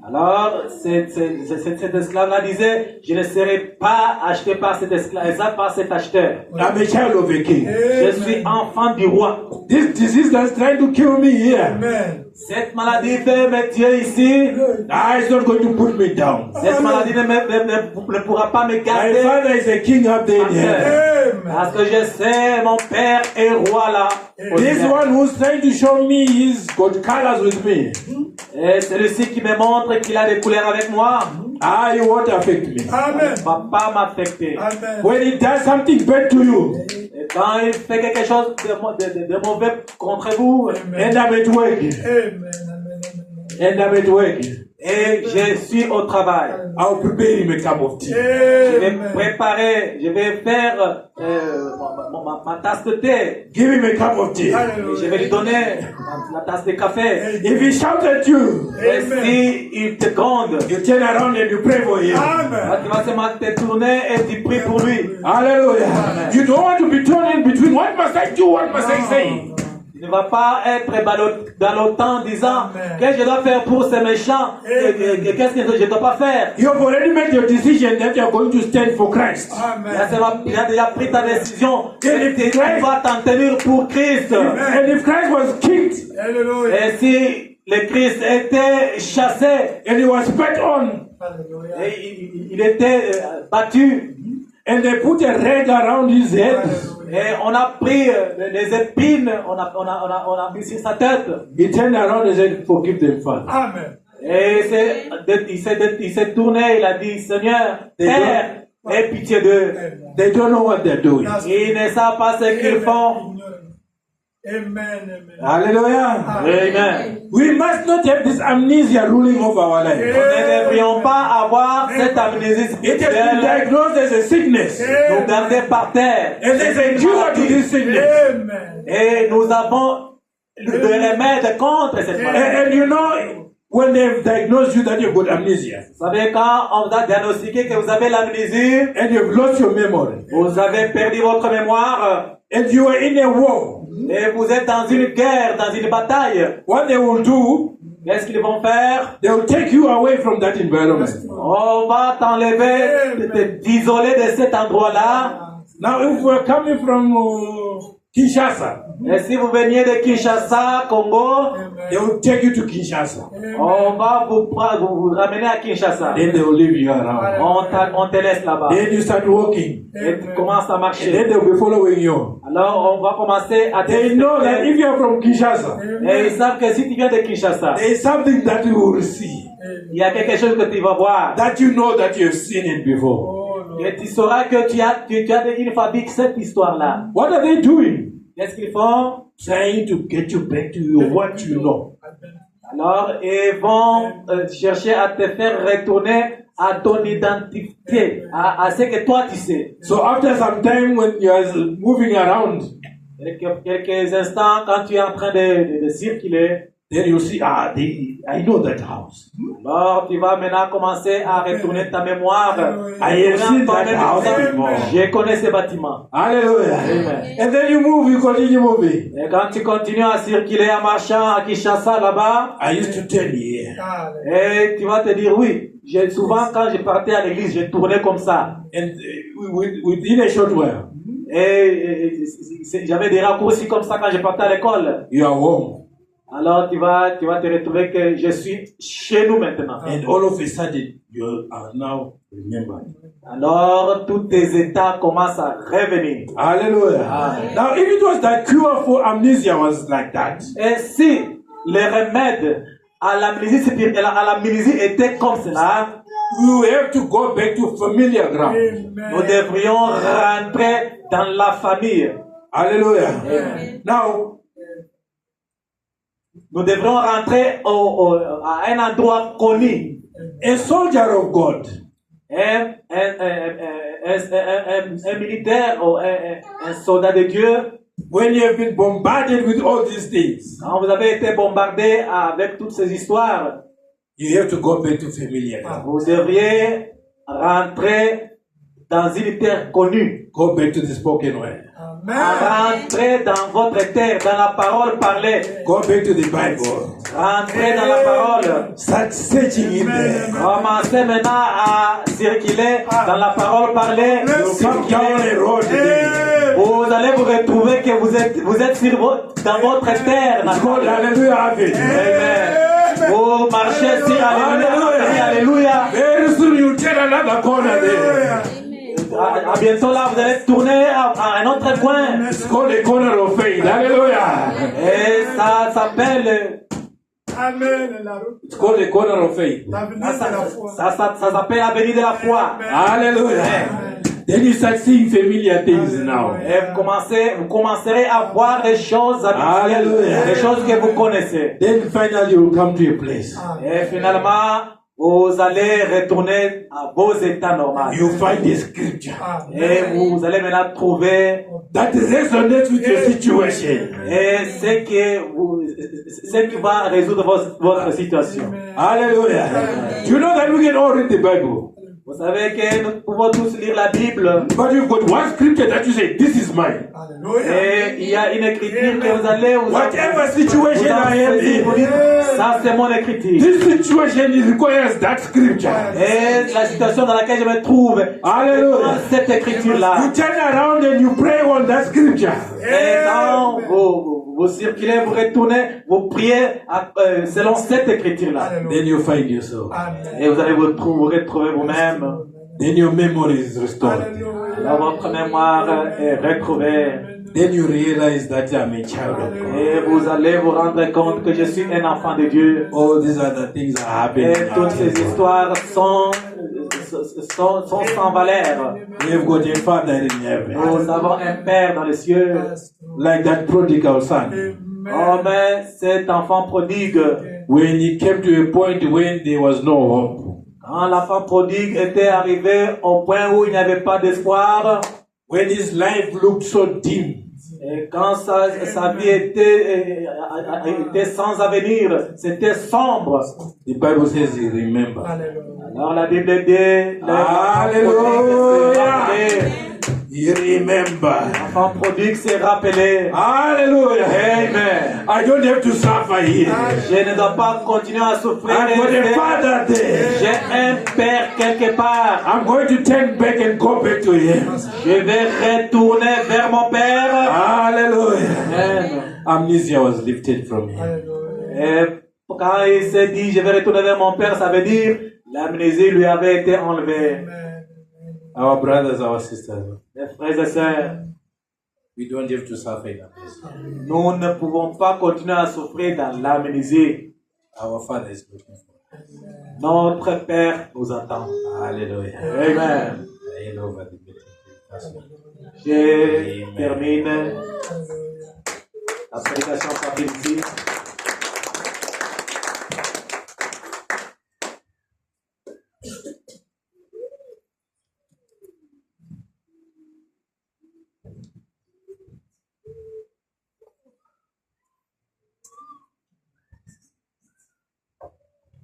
Alors, cet esclave-là disait, je ne serai pas acheté par cet esclave, par cet acheteur.
I'm a child of a king.
Je suis enfant du roi.
This disease that's trying to kill me here,
Cette maladie veut me tuer ici.
it's not going to put me down.
Cette maladie ne pourra pas me
My
garder.
father is a king up there in heaven.
Parce que je sais, mon père est roi là.
This one who's trying to show me he's got colors with me.
Et celui-ci qui me montre qu'il a des couleurs avec moi.
you won't affect me.
Amen.
ne va pas m'affecter.
Amen.
When he does something bad to you,
Et quand il fait quelque chose de mauvais contre vous,
and I'm at work,
Amen.
and I'm at work,
et je suis au travail,
I'll prepare him a cup of tea.
je vais
Amen.
préparer, je vais faire ma tasse de thé.
Give him a cup of tea.
Et je vais lui donner la tasse de café.
If he shouts at you,
Et si il te gronde,
you turn around and you pray for him.
Amen.
tu vas seulement te tourner et tu pries pour lui.
Hallelujah. You don't want to be torn in between what must I do, what must I say.
Tu ne vas pas être ballottant en disant
Amen.
qu'est-ce que je dois faire pour ces méchants et qu'est-ce que je ne dois pas faire.
You have already made your decision that you are going to stand for Christ.
Il a déjà pris ta décision et tu vas t'en tenir pour Christ.
And if Christ was kicked
Hallelujah.
Et si le Christ était chassé,
and he was spat on,
Hallelujah.
et il était battu,
and they put a red around his head,
et on a pris les épines, on a mis sur sa tête.
he turned around and said, forgive them, Father.
Amen.
Et il s'est tourné, il a dit, Seigneur, Père, aie pitié d'eux.
They don't know what they're doing.
Ils ne savent pas ce qu'ils font.
Amen.
Hallelujah.
Amen.
We must not have this amnesia ruling over our life.
Nous ne devrions pas avoir cette amnésie
It has been
spirituelle,
diagnosed as a sickness.
nous garder par terre.
And there's a cure to this sickness.
Amen.
Et nous avons le remède contre cette maladie.
And you know, when they've diagnosed you that you've got amnesia,
Vous savez, quand on vous a diagnostiqué que vous avez l'amnésie,
and you've lost your memory,
vous avez perdu votre mémoire,
and you are in a war,
et vous êtes dans une guerre, dans une bataille,
what they will do,
qu'est-ce qu'ils vont faire?
they will take you away from that environment.
On va t'enlever, t'isoler de cet endroit-là.
Now, if we're coming from Kinshasa,
Et si vous veniez de Kinshasa, Congo,
they will take you to Kinshasa.
on va vous ramener à Kinshasa.
Then they will leave you around.
On te laisse là-bas.
Then you start walking.
Et tu commences à
And then
marcher.
they'll be following you.
Alors, on va commencer à te
They know that if you're from Kinshasa,
Et ils savent que si tu viens de Kinshasa,
there is something that you will see.
il y a quelque chose que tu vas voir.
That you know that you've seen it before.
Et tu sauras que tu as une fabrique cette histoire-là.
What are they doing?
Qu'est-ce qu'ils font?
Trying to get you back to your what you know.
Alors, ils vont chercher à te faire retourner à ton identité, à ce que toi tu sais.
So after some time when you are moving around,
Quelques instants, quand tu es en train de circuler,
then you see, I know that house.
alors tu vas maintenant commencer à retourner ta mémoire.
I have seen that house before.
Je connais ces bâtiments.
Hallelujah.
Amen.
And then you move, you continue moving.
Et quand tu continues à circuler en marchant à Kinshasa là-bas,
I used to tell you,
et tu vas te dire oui. Souvent quand je partais à l'église, je tournais comme ça.
and within a short while,
Et j'avais des raccourcis comme ça quand je partais à l'école.
you are home.
Alors tu vas te retrouver que je suis chez nous maintenant.
And all of a sudden, you are now remembered.
Alors tous tes états commencent à revenir.
Hallelujah. Now, if it was that cure for amnesia was like that,
Et si le remède à l'amnésie était comme cela,
we have to go back to familiar ground.
nous devrions rentrer dans la famille.
Hallelujah. Now,
Nous devrions rentrer à un endroit connu.
a soldier of God,
Un militaire ou un soldat de Dieu,
when you have been bombarded with all these things,
quand vous avez été bombardé avec toutes ces histoires,
you have to go back to familiar ground.
vous devriez rentrer dans une terre connue.
Go back to the spoken word.
Rentrez dans votre terre, dans la parole parlée.
Go back to the Bible.
Rentrez dans la parole.
Start searching in there.
Commencez maintenant à circuler dans la parole parlée.
You come down a road there.
Vous allez vous retrouver que vous êtes dans votre terre.
It's called Hallelujah Avenue.
Amen. Vous marchez sur Alléluia. Alléluia.
Very soon you turn another corner there.
À bientôt là, vous allez tourner à un autre coin.
It's called the corner of faith. Hallelujah.
Et ça s'appelle
Amen. La route.
It's called the corner of faith.
L'avenir de la foi.
Ça s'appelle l'avenir de la foi.
Hallelujah. Then you start seeing familiar things now.
Et vous commencerez à voir des choses habituelles,
Alléluia.
des choses que vous connaissez.
Then finally you will come to a place.
Et finalement, vous allez retourner à vos états normaux.
You find the scripture
Et vous allez maintenant trouver
that resonates with your situation.
et ce qui va résoudre votre situation.
Hallelujah. Do you know that we can all read the Bible?
Vous savez que nous pouvons tous lire la Bible.
But you've got one scripture that you say, this is mine.
Et il y a une écriture que vous allez
Whatever situation I am
vous dites,
in,
ça c'est mon écriture.
this situation requires that scripture.
Et la situation dans laquelle je me trouve,
Hallelujah.
cette écriture-là.
You turn around and you pray on that scripture.
Et quand vous circulez, vous retournez, vous priez selon cette écriture-là.
Then you find yourself.
Et vous allez vous retrouver vous-même.
Then your memory is restored.
Alors votre mémoire est retrouvée.
Then you realize that I'm a child of God.
Et vous allez vous rendre compte que je suis un enfant de Dieu.
All these other things are happening.
Et toutes ces histoires sont sans valeur.
We have got a father in heaven.
Nous avons un Père dans les cieux.
Like that prodigal son.
Oh, mais cet enfant prodigue,
When he came to a point when there was no hope.
quand l'enfant prodigue était arrivé au point où il n'y avait pas d'espoir,
When his life looked so dim.
et quand sa vie était sans avenir, c'était sombre.
The Bible says he remembered.
Alors la Bible dit,
Alléluia. He remembered.
l'enfant prodigue s'est rappelé.
Hallelujah.
Amen.
I don't have to suffer here.
Je ne dois pas continuer à souffrir.
I've got a father there.
J'ai un Père quelque part.
I'm going to turn back and go back to him.
Je vais retourner vers mon Père.
Hallelujah.
Amen.
Amnesia was lifted from him.
Et quand il s'est dit, je vais retourner vers mon Père, ça veut dire, l'amnésie lui avait été enlevée.
Our brothers, our sisters,
Mes frères et sœurs,
we don't have to suffer in amnesia.
nous ne pouvons pas continuer à souffrir dans l'amnésie.
Our Father is looking for us.
Notre Père nous attend.
Hallelujah.
Amen.
I hand over the meeting.
Je termine la prédication par ici.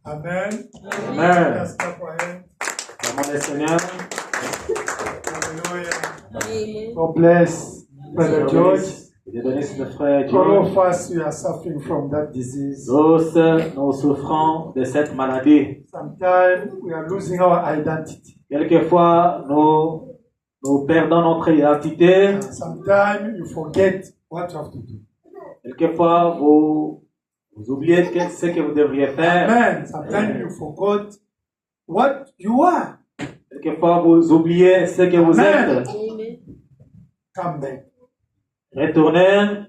Amen.
Amen.
Let's clap for him.
Acclamons le Seigneur.
Hallelujah. God bless Brother George.
Dieu bénisse le frère
All
George.
of us, we are suffering from that disease.
Tous nous souffrons de cette maladie.
Sometimes we are losing our identity.
Quelquefois, nous perdons notre identité.
Sometimes you forget what you have to do.
Quelquefois, vous oubliez ce que vous devriez faire.
Amen. Sometimes you forgot what you are.
Quelquefois, vous oubliez ce que vous
Amen.
êtes.
Come back.
Retournez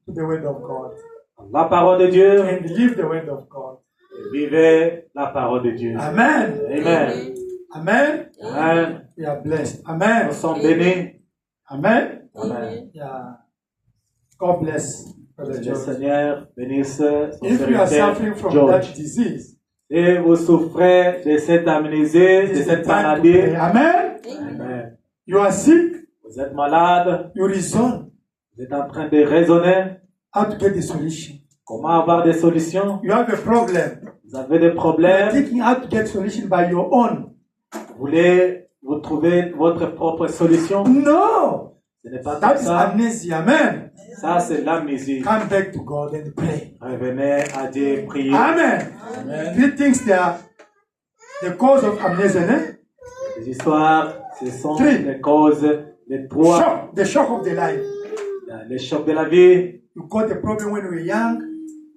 to the word of God.
la parole de Dieu
And live the word of God.
et vivez la parole de Dieu.
Amen.
Amen.
Amen.
Amen.
We are blessed.
Nous
Amen.
sommes bénis.
Amen.
Amen.
Yeah. God bless Brother
Le
George.
Seigneur bénisse son
If you are suffering
serviteur
from
George.
that disease,
Et vous souffrez de cette amnésie, de
it's the
cette
time to
maladie.
pray. Amen.
Amen.
You are sick,
Vous êtes malade,
you reason
vous êtes en train de raisonner.
how to get the solution.
Comment avoir des solutions?
You have a problem.
Vous avez des
You are
problèmes.
thinking how to get solution by your own.
Vous voulez vous trouver votre propre solution?
No.
Ce n'est pas
That
comme
is
ça.
amnesia. Amen.
Ça, c'est l'amnésie.
Come back to God and pray.
Revenez à Dieu, priez.
Amen. Three things they are the cause of amnesia. Eh?
Les histoires, ce sont
Three.
les causes, les trois.
Shock, the shock of the life.
Les chocs de la vie.
You got a problem when you were young,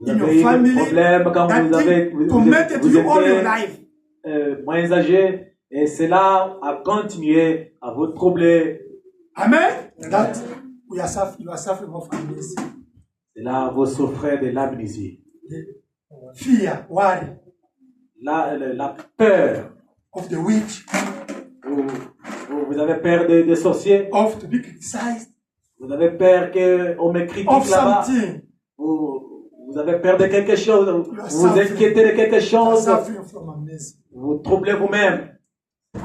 Vous
in your
avez eu des
family.
problèmes quand
That
vous avez
thing tormented
vous
you all your
étiez
life.
moins âgé. Et cela a continué à vous troubler.
Amen. That you are suffering of amnesia.
Et là, vous souffrez de l'amnésie.
fear, worry
La peur.
of the witch,
Vous avez peur des sorciers.
of to be criticized,
Vous avez peur qu'on me critique
of
là-bas.
something.
Vous avez peur de quelque chose. Vous vous
suffering.
inquiétez de quelque
You are
chose.
suffering from amnesia.
Vous troublez vous-même.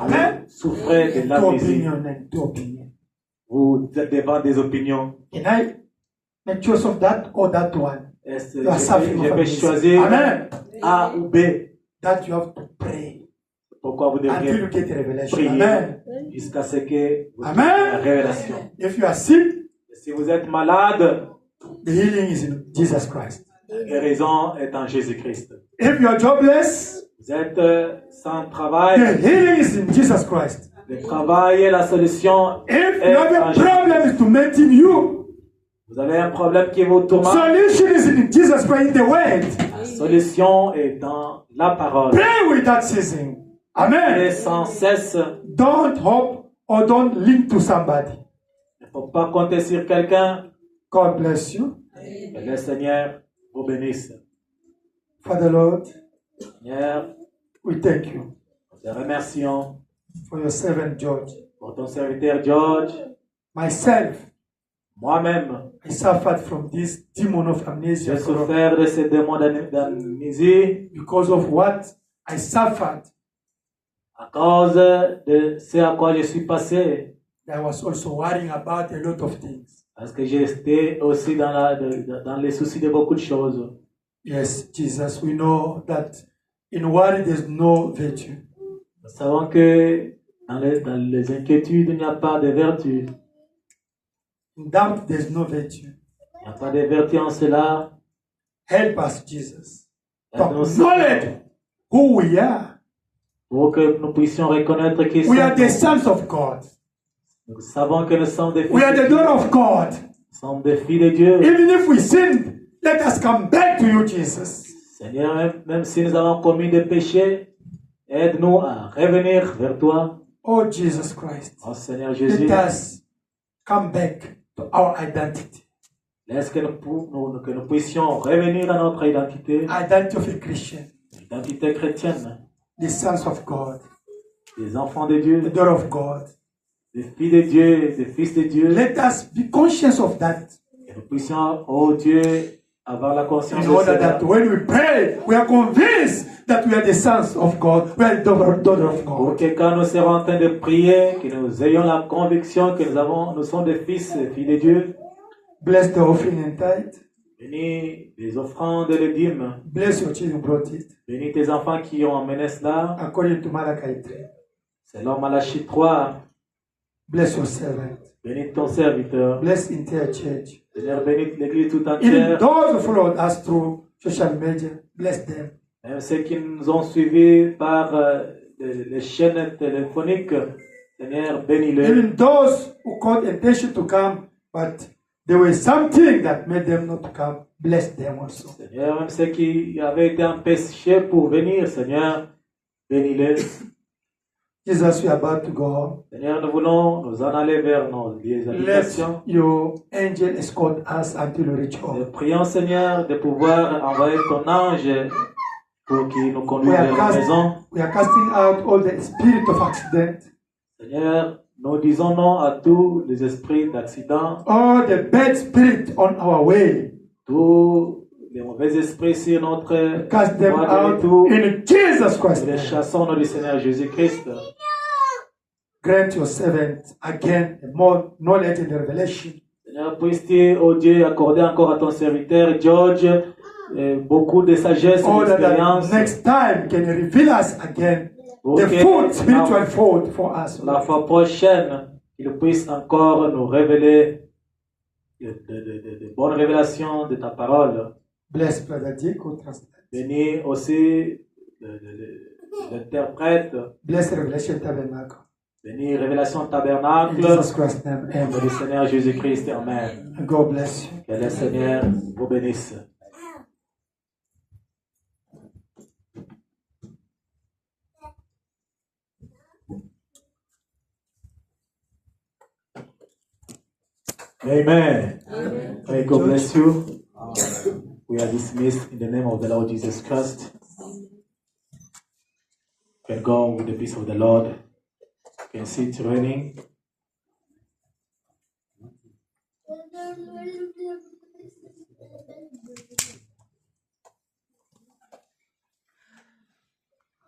Amen.
Souffrez de
Two
l'amnésie.
opinion and two opinion.
Vous êtes devant des opinions.
Can I make choice of that or that one?
Est-ce
You are suffering
je
from
vais
amnesia.
choisir
Amen.
A ou B.
That you have to pray
Pourquoi vous
until you
devriez
get a revelation.
prier
Amen.
jusqu'à ce que vous ayez
Amen.
la révélation.
If you are sick,
Et si vous êtes malade,
the healing is in Jesus Christ.
la guérison est en Jésus-Christ.
If you are jobless,
Vous êtes sans
the
travail.
healing is in Jesus Christ.
Le travail est la solution.
If
est
you have
en
a
Jésus.
problem is to maintain you,
Vous avez un problème qui vous tourmente.
solution is in Jesus Christ, in the word.
La solution est dans la parole.
Pray with that season.
Et
Amen.
sans cesse,
Don't hope or don't link to somebody.
il ne faut pas compter sur quelqu'un.
God bless you.
Que le Seigneur vous bénisse.
Father Lord,
Seigneur,
we thank you
nous te remercions
for your servant George.
pour ton serviteur George.
Myself,
Moi-même,
I suffered from this demon of amnesia
j'ai souffert de ce démon d'amnésie
because of what I suffered.
à cause de ce à quoi je suis passé.
I was also worrying about a lot of things.
Parce que j'étais aussi dans les soucis de beaucoup de choses.
Yes, Jesus, we know that in worry there's no virtue.
Nous savons que dans les inquiétudes, il n'y a pas de vertu.
In doubt there's no virtue.
Il n'y a pas de vertu en cela.
Help us, Jesus, to
Aide-nous,
acknowledge who we are.
pour que nous puissions reconnaître qui
We are the
sommes.
sons of God.
Nous savons que nous sommes des
We are
fils
the
de Dieu.
daughter of God.
Nous sommes des filles de Dieu.
Even if we sinned, let us come back to you, Jesus.
Seigneur, même si nous avons commis des péchés, aide-nous à revenir vers toi.
Oh, Jesus Christ.
Oh Seigneur Jésus,
Let us come back to our identity.
laisse que nous puissions revenir à notre identité,
Identity of a Christian.
identité chrétienne,
The sons of God.
des enfants de
The
Dieu,
daughter of God.
des filles de Dieu, des fils de Dieu.
Let us be conscious of that.
Que nous puissions, oh Dieu, avoir la conscience
In
de
order
cela.
that when we pray, we are convinced that we are the sons of God. We are the daughter of
Pour
God.
que quand nous serons en train de prier, que nous ayons la conviction que nous sommes des fils et filles de Dieu.
Bless the offering and tithe.
Bénis les offrandes et les dîmes.
Bless your children who brought it.
Bénis tes enfants qui ont emmené cela.
According to Malachi 3.
Selon Malachie 3,
Bless your servant.
bénis ton serviteur.
Bless entire church.
Seigneur, bénis l'église tout
Even
entière.
those who followed us through social media, bless them.
Même ceux qui nous ont suivis par les chaînes téléphoniques. Seigneur, bénis-les.
Even those who called attention to come, but there was something that made them not to come, bless them also.
Seigneur, même ceux qui avaient été empêchés pour venir, Seigneur, bénis-les.
Jesus, we are about to go home.
Seigneur, nous voulons nous en aller vers nos lieux
Let
d'habitation.
your angel escort us until we reach
Nous
home.
prions, Seigneur, de pouvoir envoyer ton ange pour qu'il nous conduise
We
vers la
are,
maison.
we are casting out all the spirit of accident,
Seigneur, nous disons non à tous les esprits d'accident,
all the bad spirit on our way.
tous les mauvais esprits sur notre
Cast them
voie de
out
retour.
in Jesus Christ.
Nous les chassons au nom du Seigneur Jésus-Christ.
Grant your servant again more knowledge and revelation.
Seigneur, puisses-tu, oh Dieu, accorder encore à ton serviteur George beaucoup de sagesse et
All that
d'expérience
next time can reveal us again the
Okay.
food, spiritual food for us.
la fois prochaine, qu'il puisse encore nous révéler de bonnes révélations de ta parole.
Bless Brother Dick who translates.
Bénis aussi l'interprète.
Bless Revelation Tabernacle.
Bénis Révélation
In
Tabernacle.
Jesus Christ's name,
Au nom
amen.
du Seigneur Jésus-Christ. Amen.
And God bless you.
Que le Seigneur vous bénisse. Amen. May God bless you. We are dismissed in the name of the Lord Jesus Christ. You can go with the peace of the Lord. You can see it raining.